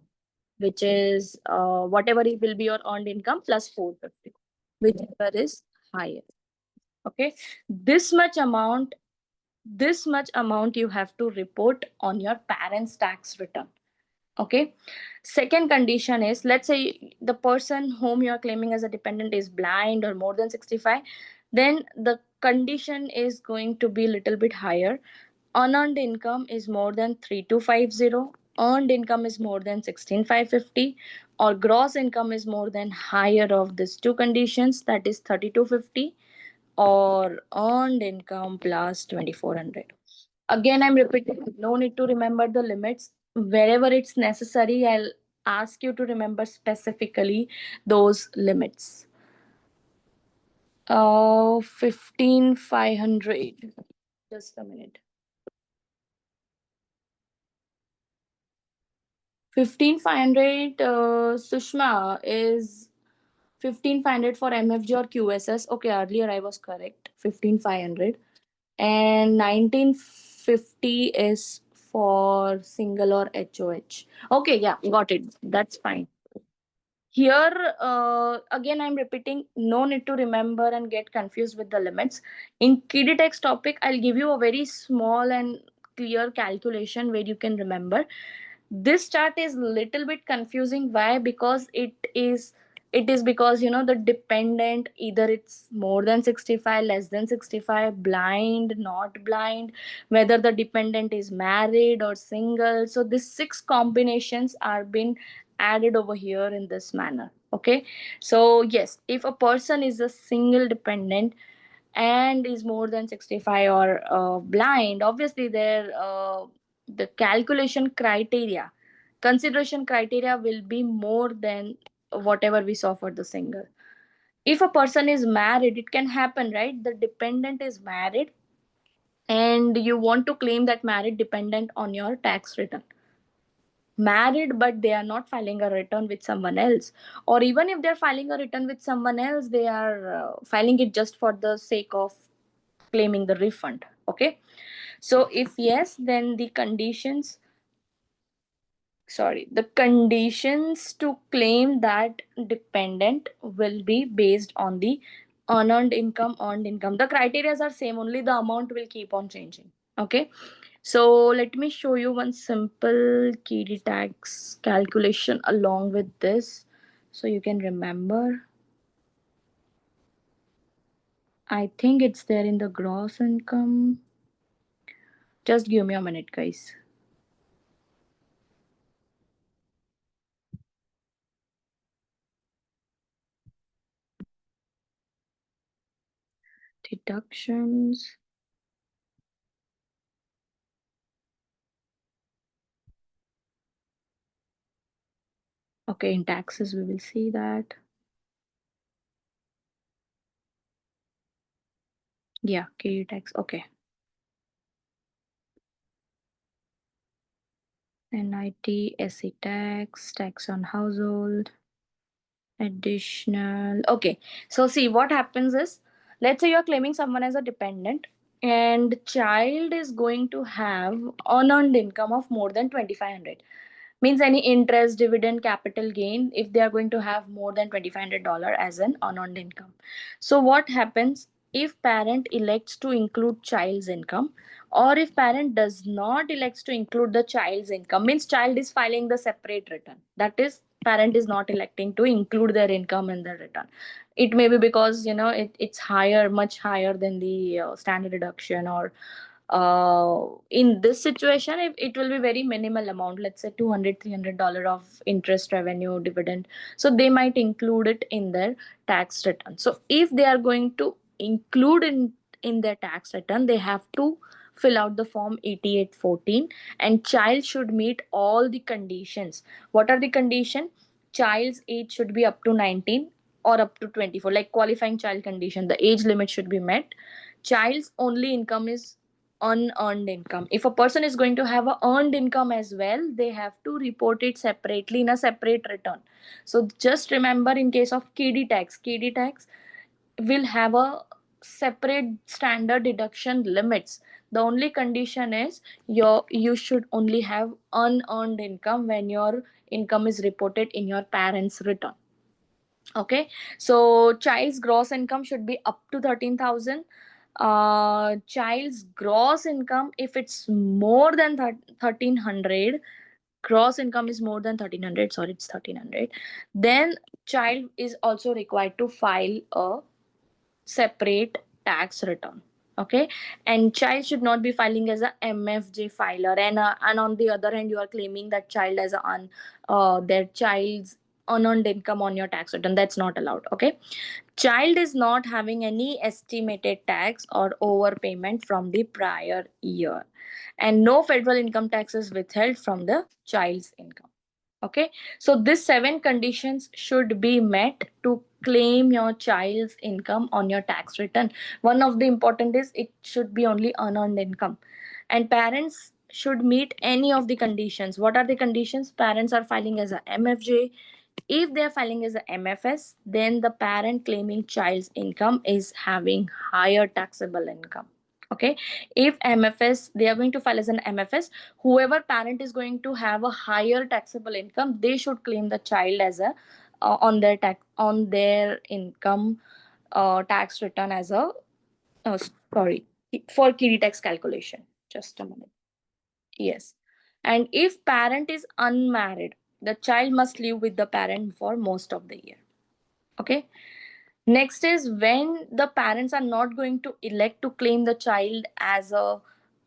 which is whatever it will be your earned income plus 450, whichever is higher. Okay, this much amount, you have to report on your parents tax return. Okay. Second condition is, let's say the person whom you are claiming as a dependent is blind or more than 65, then the condition is going to be a little bit higher. Unearned income is more than 3250, earned income is more than 16,550, or gross income is more than higher of these two conditions, that is 3250, or earned income plus 2400. Again, I'm repeating, no need to remember the limits. Wherever it's necessary, I'll ask you to remember specifically those limits. 15,500. Just a minute. 15,500, Sushma, is 15,500 for MFG or QSS. Okay, earlier I was correct. 15,500. And 1950 is for single or HOH. Okay, yeah, got it. That's fine. Here, again, I'm repeating, no need to remember and get confused with the limits. In KDTEX topic, I'll give you a very small and clear calculation where you can remember. This chart is little bit confusing. Why? Because it is because the dependent, either it's more than 65, less than 65, blind, not blind, whether the dependent is married or single. So these six combinations are being added over here in this manner. Okay, so yes, if a person is a single dependent and is more than 65 or blind, obviously the calculation criteria, consideration criteria will be more than whatever we saw for the single. If a person is married, it can happen, right? The dependent is married and you want to claim that married dependent on your tax return. married but they are not filing a return with someone else, or even if they're filing a return with someone else, they are filing it just for the sake of claiming the refund. Okay, so if yes, then the conditions to claim that dependent will be based on the unearned income, earned income. The criteria are same, only the amount will keep on changing. Okay, so let me show you one simple KD tax calculation along with this so you can remember. I think it's there in the gross income. Just give me a minute, guys. Deductions. Okay, in taxes, we will see that. Yeah, KD tax. Okay. NIT, SE tax, tax on household, additional. Okay, so see what happens is, let's say you're claiming someone as a dependent, and child is going to have unearned income of more than 2500, means any interest, dividend, capital gain, if they are going to have more than $2500 as an unearned income. So what happens if parent elects to include child's income, or if parent does not elects to include the child's income, means child is filing the separate return, that is parent is not electing to include their income in the return. It may be because it's higher, much higher than the standard deduction, or in this situation, if it will be very minimal amount, let's say 200 $300 of interest, revenue, dividend, so they might include it in their tax return. So if they are going to include in their tax return, they have to fill out the form 8814, and child should meet all the conditions. What are the condition? Child's age should be up to 19 or up to 24, like qualifying child condition, the age limit should be met. Child's only income is unearned income. If a person is going to have a earned income as well, they have to report it separately in a separate return. So just remember, in case of KD tax will have a separate standard deduction limits. The only condition is you should only have unearned income when your income is reported in your parents return. Okay, so child's gross income should be up to 13,000. Child's gross income, if it's more than 1300, gross income is more than 1300, sorry, it's 1300, then child is also required to file a separate tax return. Okay, and child should not be filing as a MFJ filer, and on the other hand you are claiming that child as a their child's unearned income on your tax return. That's not allowed. Okay, child is not having any estimated tax or overpayment from the prior year, and no federal income tax is withheld from the child's income. Okay, so these 7 conditions should be met to claim your child's income on your tax return. One of the important is it should be only unearned income, and parents should meet any of the conditions. What are the conditions? Parents are filing as a MFJ. If they are filing as a MFS, then the parent claiming child's income is having higher taxable income. Okay, if MFS, they are going to file as an MFS, whoever parent is going to have a higher taxable income, they should claim the child as a on their income tax return as a sorry, for KD tax calculation. Just a minute. Yes. And if parent is unmarried, the child must live with the parent for most of the year. Okay. Next is when the parents are not going to elect to claim the child as a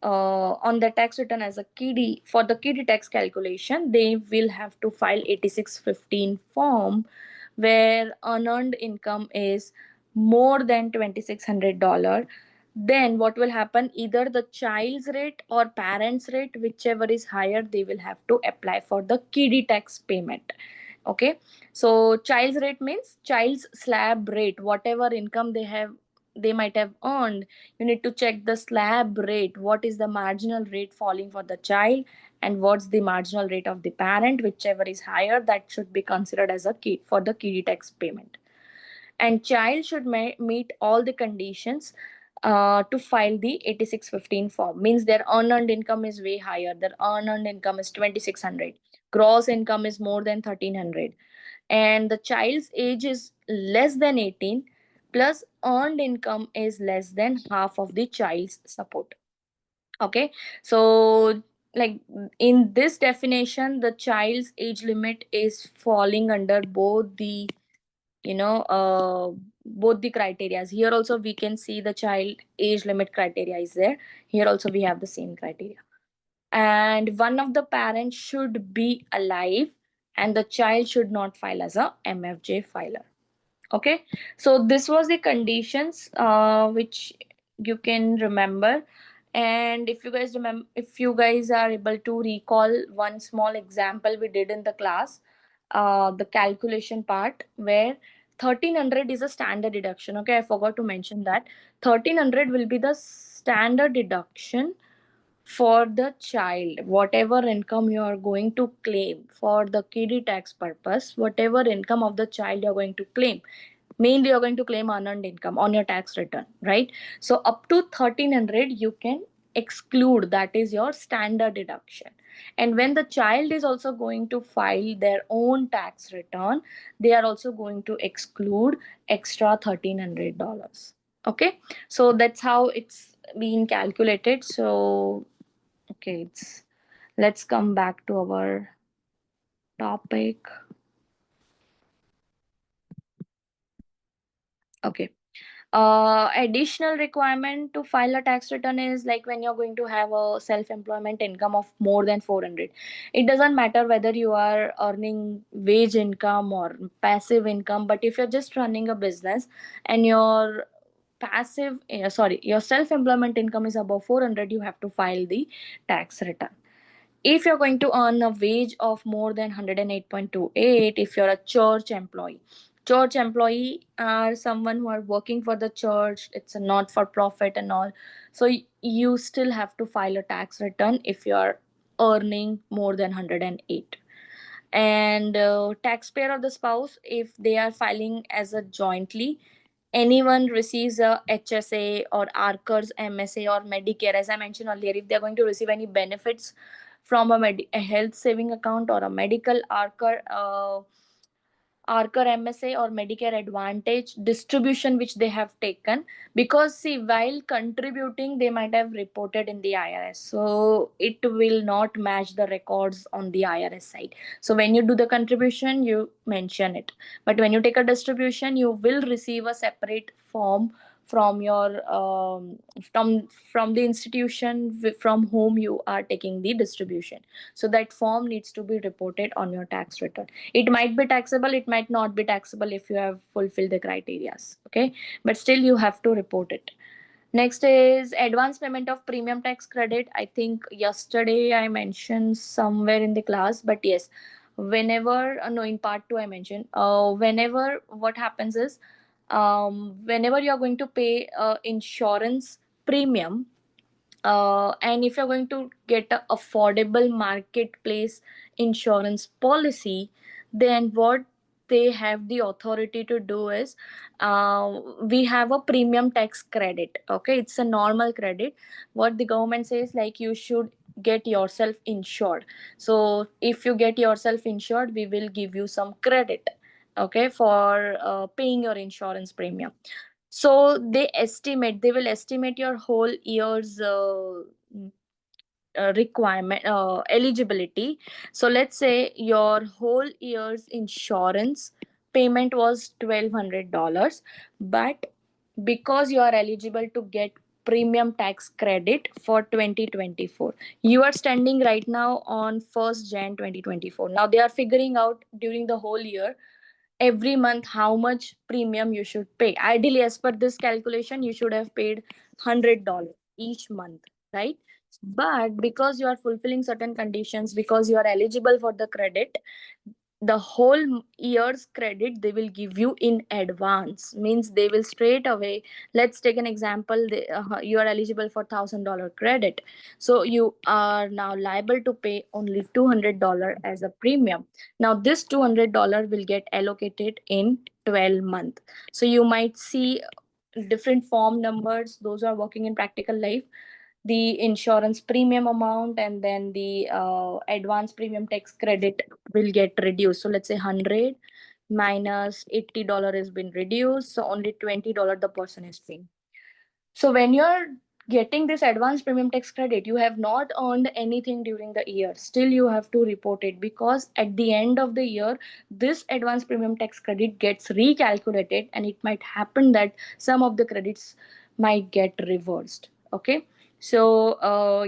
on the tax return as a KD for the KD tax calculation, they will have to file 8615 form where unearned income is more than $2,600. Then what will happen? Either the child's rate or parents' rate, whichever is higher, they will have to apply for the KD tax payment. Okay, so child's rate means child's slab rate, whatever income they have, they might have earned. You need to check the slab rate, what is the marginal rate falling for the child, and what's the marginal rate of the parent. Whichever is higher, that should be considered as a key for the kiddie tax payment. And child should meet all the conditions to file the 8615 form. Means their unearned income is way higher. Their unearned income is 2600, gross income is more than 1300, and the child's age is less than 18, plus earned income is less than half of the child's support. Okay, so like in this definition, the child's age limit is falling under both the, you know uh, both the criterias. Here also we can see the child age limit criteria is there. Here also we have the same criteria, and one of the parents should be alive, and the child should not file as a MFJ filer. Okay, so this was the conditions which you can remember. And if you guys remember, if you guys are able to recall one small example we did in the class, the calculation part where 1300 is a standard deduction. Okay, I forgot to mention that 1300 will be the standard deduction for the child. Whatever income you are going to claim for the kiddie tax purpose, whatever income of the child you are going to claim, mainly you're going to claim unearned income on your tax return, right? So up to 1300 you can exclude, that is your standard deduction. And when the child is also going to file their own tax return, they are also going to exclude extra $1300. Okay, so that's how it's being calculated. So okay, let's come back to our topic. Okay, additional requirement to file a tax return is like when you're going to have a self-employment income of more than 400. It doesn't matter whether you are earning wage income or passive income, but if you're just running a business and your your self-employment income is above 400, you have to file the tax return. If you're going to earn a wage of more than 108.28, if you're a church employee are someone who are working for the church, it's a not for profit and all, so you still have to file a tax return if you're earning more than 108. And taxpayer of the spouse, if they are filing as a jointly, anyone receives a HSA or ARCERS MSA or Medicare, as I mentioned earlier, if they're going to receive any benefits from a health saving account or a medical ARCER MSA or Medicare Advantage distribution which they have taken, because see, while contributing they might have reported in the IRS, so it will not match the records on the IRS side. So when you do the contribution you mention it, but when you take a distribution you will receive a separate form from your from the institution from whom you are taking the distribution. So that form needs to be reported on your tax return. It might be taxable, it might not be taxable if you have fulfilled the criterias. Okay, but still you have to report it. Next is advance payment of premium tax credit. I think yesterday I mentioned somewhere in the class, but yes, whenever no, in part 2 I mentioned, whenever what happens is, whenever you are going to pay insurance premium, and if you're going to get a affordable marketplace insurance policy, then what they have the authority to do is, we have a premium tax credit. Okay, it's a normal credit. What the government says, like, you should get yourself insured. So if you get yourself insured, we will give you some credit, okay, for paying your insurance premium. So they will estimate your whole year's requirement eligibility. So let's say your whole year's insurance payment was $1200, but because you are eligible to get premium tax credit for 2024, you are standing right now on 1st Jan 2024. Now they are figuring out during the whole year, every month, how much premium you should pay. Ideally, as per this calculation, you should have paid $100 each month, right? But because you are fulfilling certain conditions, because you are eligible for the credit, the whole year's credit they will give you in advance, means they will straight away. Let's take an example. You are eligible for $1,000 credit, so you are now liable to pay only $200 as a premium. Now this $200 will get allocated in 12 months. So you might see different form numbers, those are working in practical life. The insurance premium amount and then the advance premium tax credit will get reduced. So let's say 100 minus $80 has been reduced, so only $20 the person is paying. So when you're getting this advance premium tax credit, you have not earned anything during the year. Still, you have to report it, because at the end of the year, this advance premium tax credit gets recalculated, and it might happen that some of the credits might get reversed. Okay. So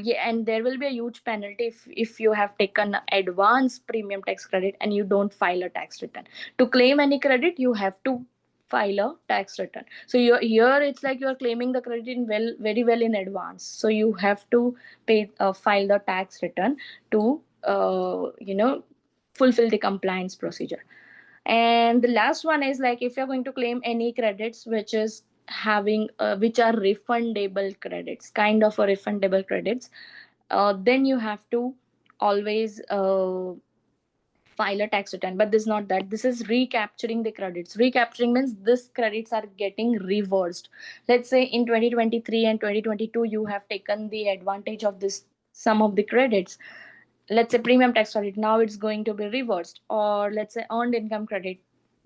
yeah, and there will be a huge penalty if you have taken advance premium tax credit and you don't file a tax return. To claim any credit, you have to file a tax return. So you're here, it's like you're claiming the credit in very well in advance, so you have to pay file the tax return to fulfill the compliance procedure. And the last one is like, if you're going to claim any credits which is having which are refundable credits, kind of a refundable credits, then you have to always file a tax return. But this is not that, this is recapturing the credits. Recapturing means this credits are getting reversed. Let's say in 2023 and 2022 you have taken the advantage of this, some of the credits. Let's say premium tax credit, now it's going to be reversed. Or let's say earned income credit,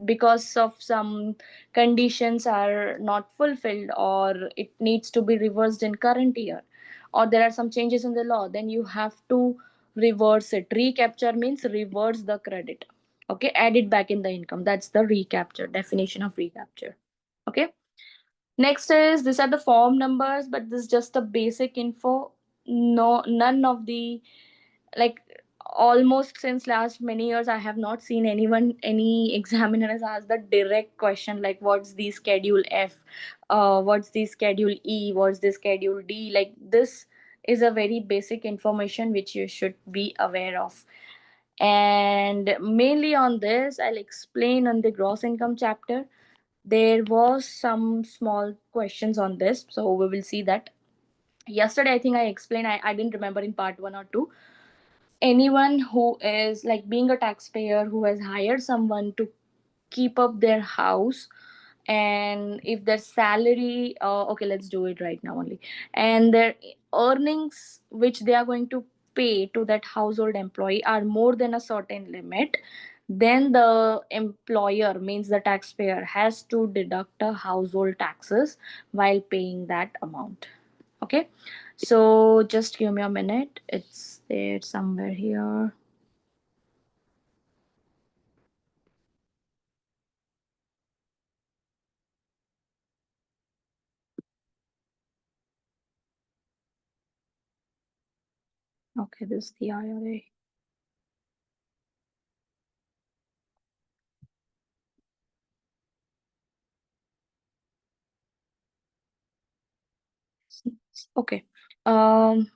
because of some conditions are not fulfilled, or it needs to be reversed in current year, or there are some changes in the law, then you have to reverse it. Recapture means reverse the credit. Okay, add it back in the income. That's the recapture, definition of recapture. Okay. Next is, these are the form numbers, but this is just the basic info. No, none of the, like, almost since last many years I have not seen anyone, any examiner has asked the direct question like, what's the schedule F, what's the schedule E, what's the schedule D. Like, this is a very basic information which you should be aware of. And mainly on this I'll explain on the gross income chapter. There was some small questions on this, so we will see that. Yesterday I think I explained, I didn't remember in part 1 or 2. Anyone who is like being a taxpayer who has hired someone to keep up their house, and if their salary, okay, let's do it right now only, and their earnings which they are going to pay to that household employee are more than a certain limit, then the employer, means the taxpayer, has to deduct the household taxes while paying that amount. Okay, so just give me a minute, it's there somewhere here. Okay, this is the IRA. Okay. Um.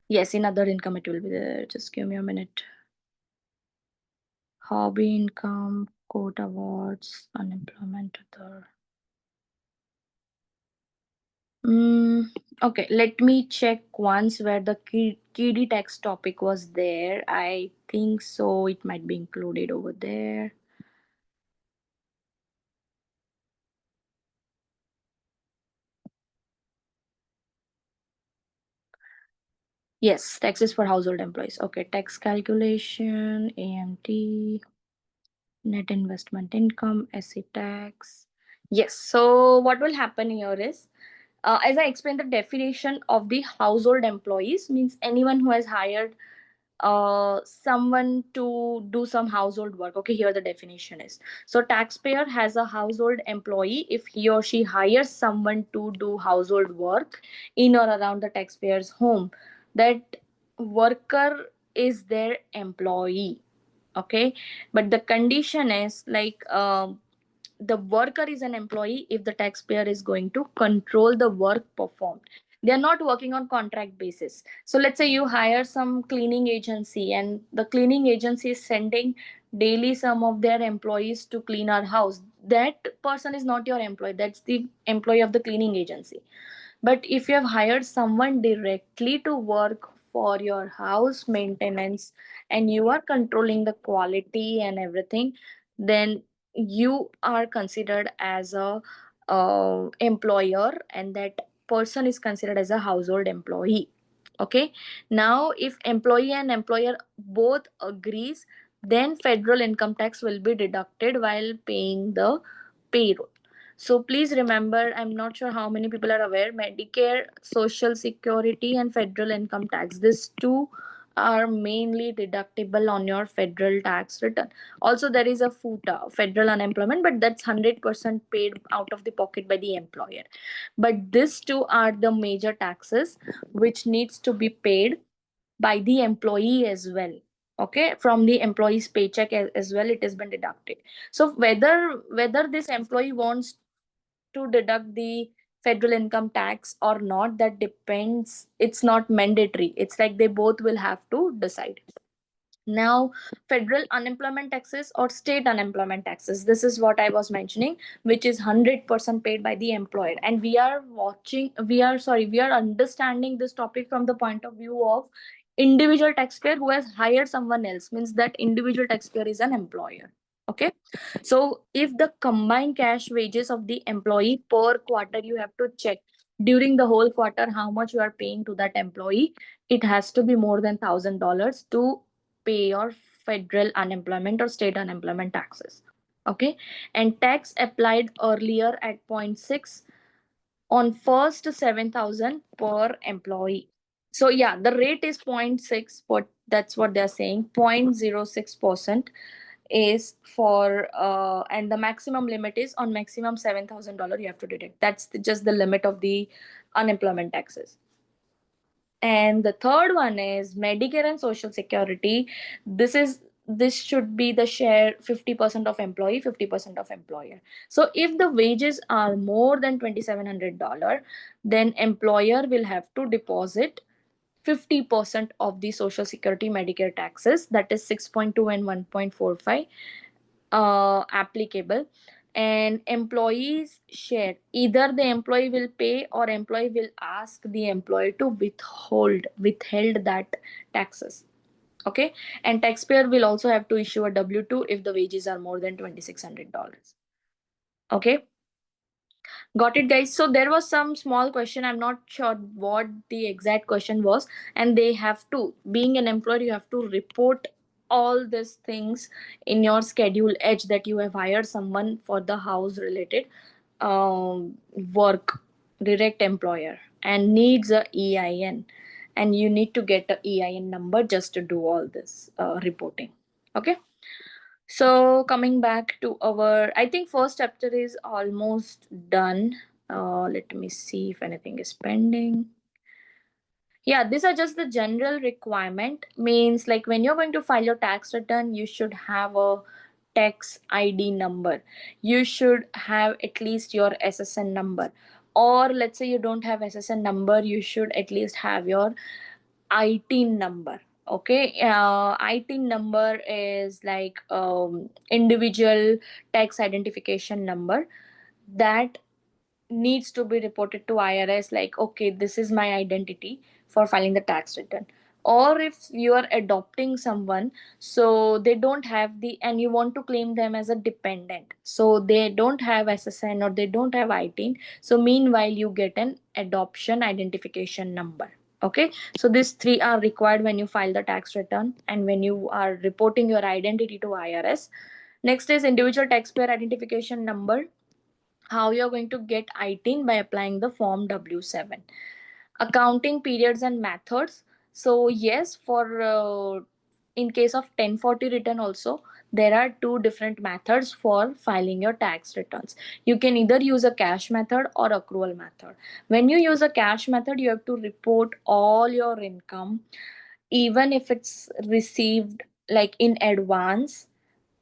Yes, in other income it will be there. Just give me a minute. Hobby income, court awards, unemployment other. Okay, let me check once where the KD tax topic was there. I think so. It might be included over there. Yes, taxes for household employees. Okay, tax calculation, AMT, net investment income, SC tax. Yes, so what will happen here is, as I explained, the definition of the household employees means anyone who has hired someone to do some household work. Okay, here the definition is, so taxpayer has a household employee if he or she hires someone to do household work in or around the taxpayer's home. That worker is their employee. Okay, but the condition is like, the worker is an employee if the taxpayer is going to control the work performed. They are not working on contract basis. So let's say you hire some cleaning agency, and the cleaning agency is sending daily some of their employees to clean our house. That person is not your employee, that's the employee of the cleaning agency. But if you have hired someone directly to work for your house maintenance, and you are controlling the quality and everything, then you are considered as a employer, and that person is considered as a household employee. Okay. Now if employee and employer both agrees, then federal income tax will be deducted while paying the payroll. So please remember, I'm not sure how many people are aware, Medicare, Social Security, and federal income tax. These two are mainly deductible on your federal tax return. Also, there is a FUTA, federal unemployment, but that's 100% paid out of the pocket by the employer. But these two are the major taxes which needs to be paid by the employee as well. Okay, from the employee's paycheck as well, it has been deducted. So whether this employee wants to deduct the federal income tax or not, that depends. It's not mandatory, it's like they both will have to decide. Now, federal unemployment taxes or state unemployment taxes, this is what I was mentioning, which is 100% paid by the employer. And we are understanding this topic from the point of view of individual taxpayer who has hired someone else, means that individual taxpayer is an employer. Okay. So if the combined cash wages of the employee per quarter, you have to check during the whole quarter how much you are paying to that employee. It has to be more than $1,000 to pay your federal unemployment or state unemployment taxes. Okay. And tax applied earlier at zero point 0.6 on first 7,000 per employee. So yeah, the rate is zero point 0.6, but that's what they're saying. 0.06% is for and the maximum limit is on maximum $7,000 you have to deduct. That's just the limit of the unemployment taxes. And the third one is Medicare and Social Security. This should be the share 50% of employee, 50% of employer. So if the wages are more than $2,700, then employer will have to deposit 50% of the Social Security Medicare taxes, that is 6.2 and 1.45 applicable. And employees share, either the employee will pay or employee will ask the employee to withheld that taxes. Okay. And taxpayer will also have to issue a W2 if the wages are more than $2,600. Okay. Got it, guys. So there was some small question. I'm not sure what the exact question was. And they have to, being an employer, you have to report all these things in your schedule edge that you have hired someone for the house related work, direct employer, and needs a EIN. And you need to get a EIN number just to do all this reporting. Okay. So coming back to our, I think first chapter is almost done. Let me see if anything is pending. Yeah, these are just the general requirement. Means like when you're going to file your tax return, you should have a tax ID number. You should have at least your SSN number. Or let's say you don't have SSN number, you should at least have your ITIN number. Okay. ITIN number is like individual tax identification number that needs to be reported to IRS, like, okay, this is my identity for filing the tax return. Or if you are adopting someone, so they don't have the, and you want to claim them as a dependent, so they don't have SSN or they don't have ITIN. So meanwhile, you get an adoption identification number. Okay. So these three are required when you file the tax return and when you are reporting your identity to IRS. Next is individual taxpayer identification number. How you're going to get ITIN by applying the form W7. Accounting periods and methods. So yes, for in case of 1040 return also, there are two different methods for filing your tax returns. You can either use a cash method or accrual method. When you use a cash method, you have to report all your income, even if it's received like in advance,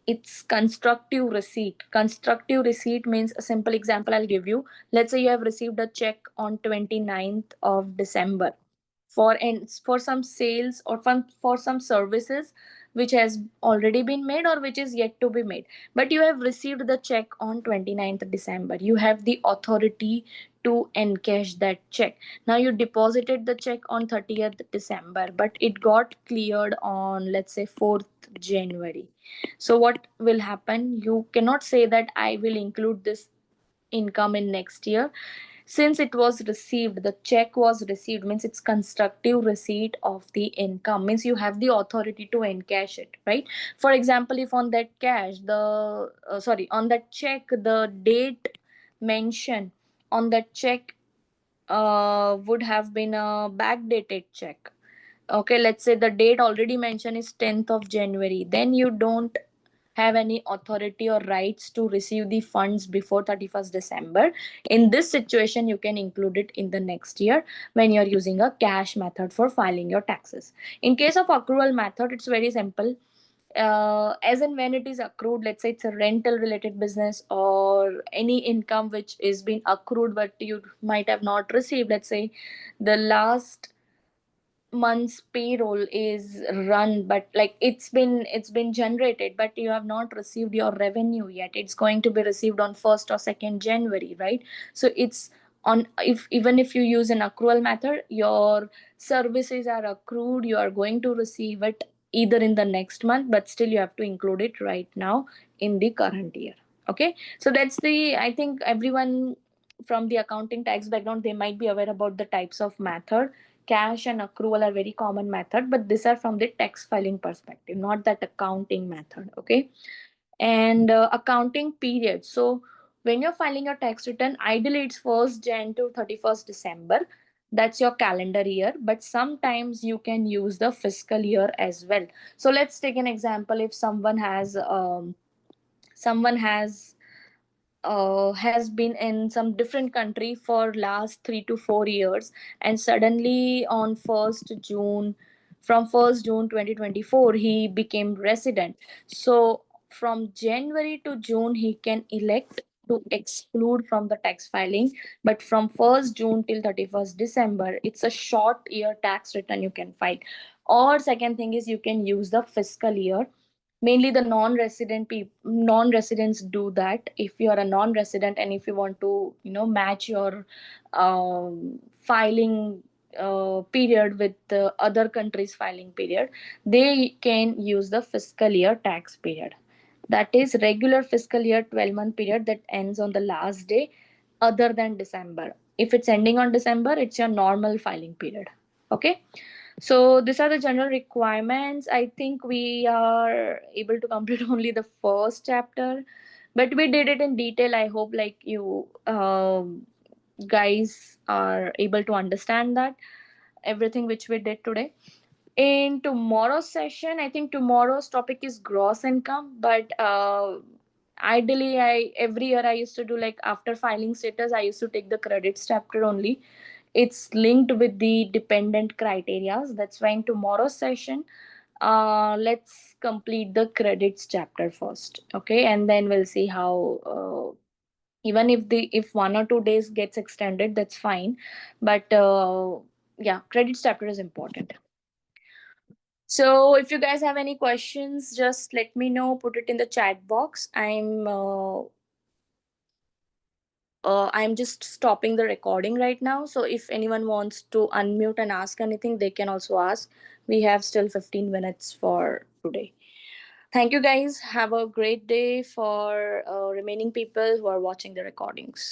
It's constructive receipt. Constructive receipt means, a simple example I'll give you. Let's say you have received a check on 29th of December for some sales or for some services which has already been made or which is yet to be made. But you have received the check on 29th December. You have the authority to encash that check. Now you deposited the check on 30th December, but it got cleared on, let's say, 4th January. So what will happen? You cannot say that I will include this income in next year. Since it was received, the check was received, means it's constructive receipt of the income, means you have the authority to encash it, right? For example, if on that cash the sorry, on that check, the date mentioned on that check would have been a backdated check. Okay, let's say the date already mentioned is 10th of January, then you don't have any authority or rights to receive the funds before 31st December. In this situation, you can include it in the next year when you're using a cash method for filing your taxes. In case of accrual method, it's very simple. As and when it is accrued, let's say it's a rental related business or any income which is being accrued but you might have not received. Let's say the last month's payroll is run, but like it's been generated but you have not received your revenue yet. It's going to be received on 1st or 2nd January, right? So it's on, if even if you use an accrual method, your services are accrued, you are going to receive it either in the next month, but still you have to include it right now in the current year. Okay, so that's the, I think everyone from the accounting tax background, they might be aware about the types of method. Cash and accrual are very common method, but these are from the tax filing perspective, not that accounting method. Okay, and accounting period. So when you're filing your tax return, ideally it's 1st Jan to 31st December. That's your calendar year, but sometimes you can use the fiscal year as well. So let's take an example. If someone has been in some different country for last 3 to 4 years, and suddenly on 1st June, from 1st June 2024, he became resident. So from January to June, he can elect to exclude from the tax filing. But from 1st June till 31st December, it's a short year tax return you can file. Or second thing is, you can use the fiscal year. Mainly the non-residents do that. If you are a non-resident and if you want to match your filing period with the other country's filing period, they can use the fiscal year tax period. That is regular fiscal year 12-month period that ends on the last day other than December. If it's ending on December, it's your normal filing period. Okay, so these are the general requirements. I think we are able to complete only the first chapter, but we did it in detail. I hope like you guys are able to understand that everything which we did today. In tomorrow's session, I think tomorrow's topic is gross income, but ideally, I every year I used to do, like, after filing status, I used to take the credits chapter only. It's linked with the dependent criterias. That's why in tomorrow's session, let's complete the credits chapter first. Okay, and then we'll see how even if 1 or 2 days gets extended, that's fine. But yeah, credits chapter is important. So if you guys have any questions, just let me know, put it in the chat box. I'm just stopping the recording right now. So if anyone wants to unmute and ask anything, they can also ask. We have still 15 minutes for today. Thank you guys. Have a great day for remaining people who are watching the recordings.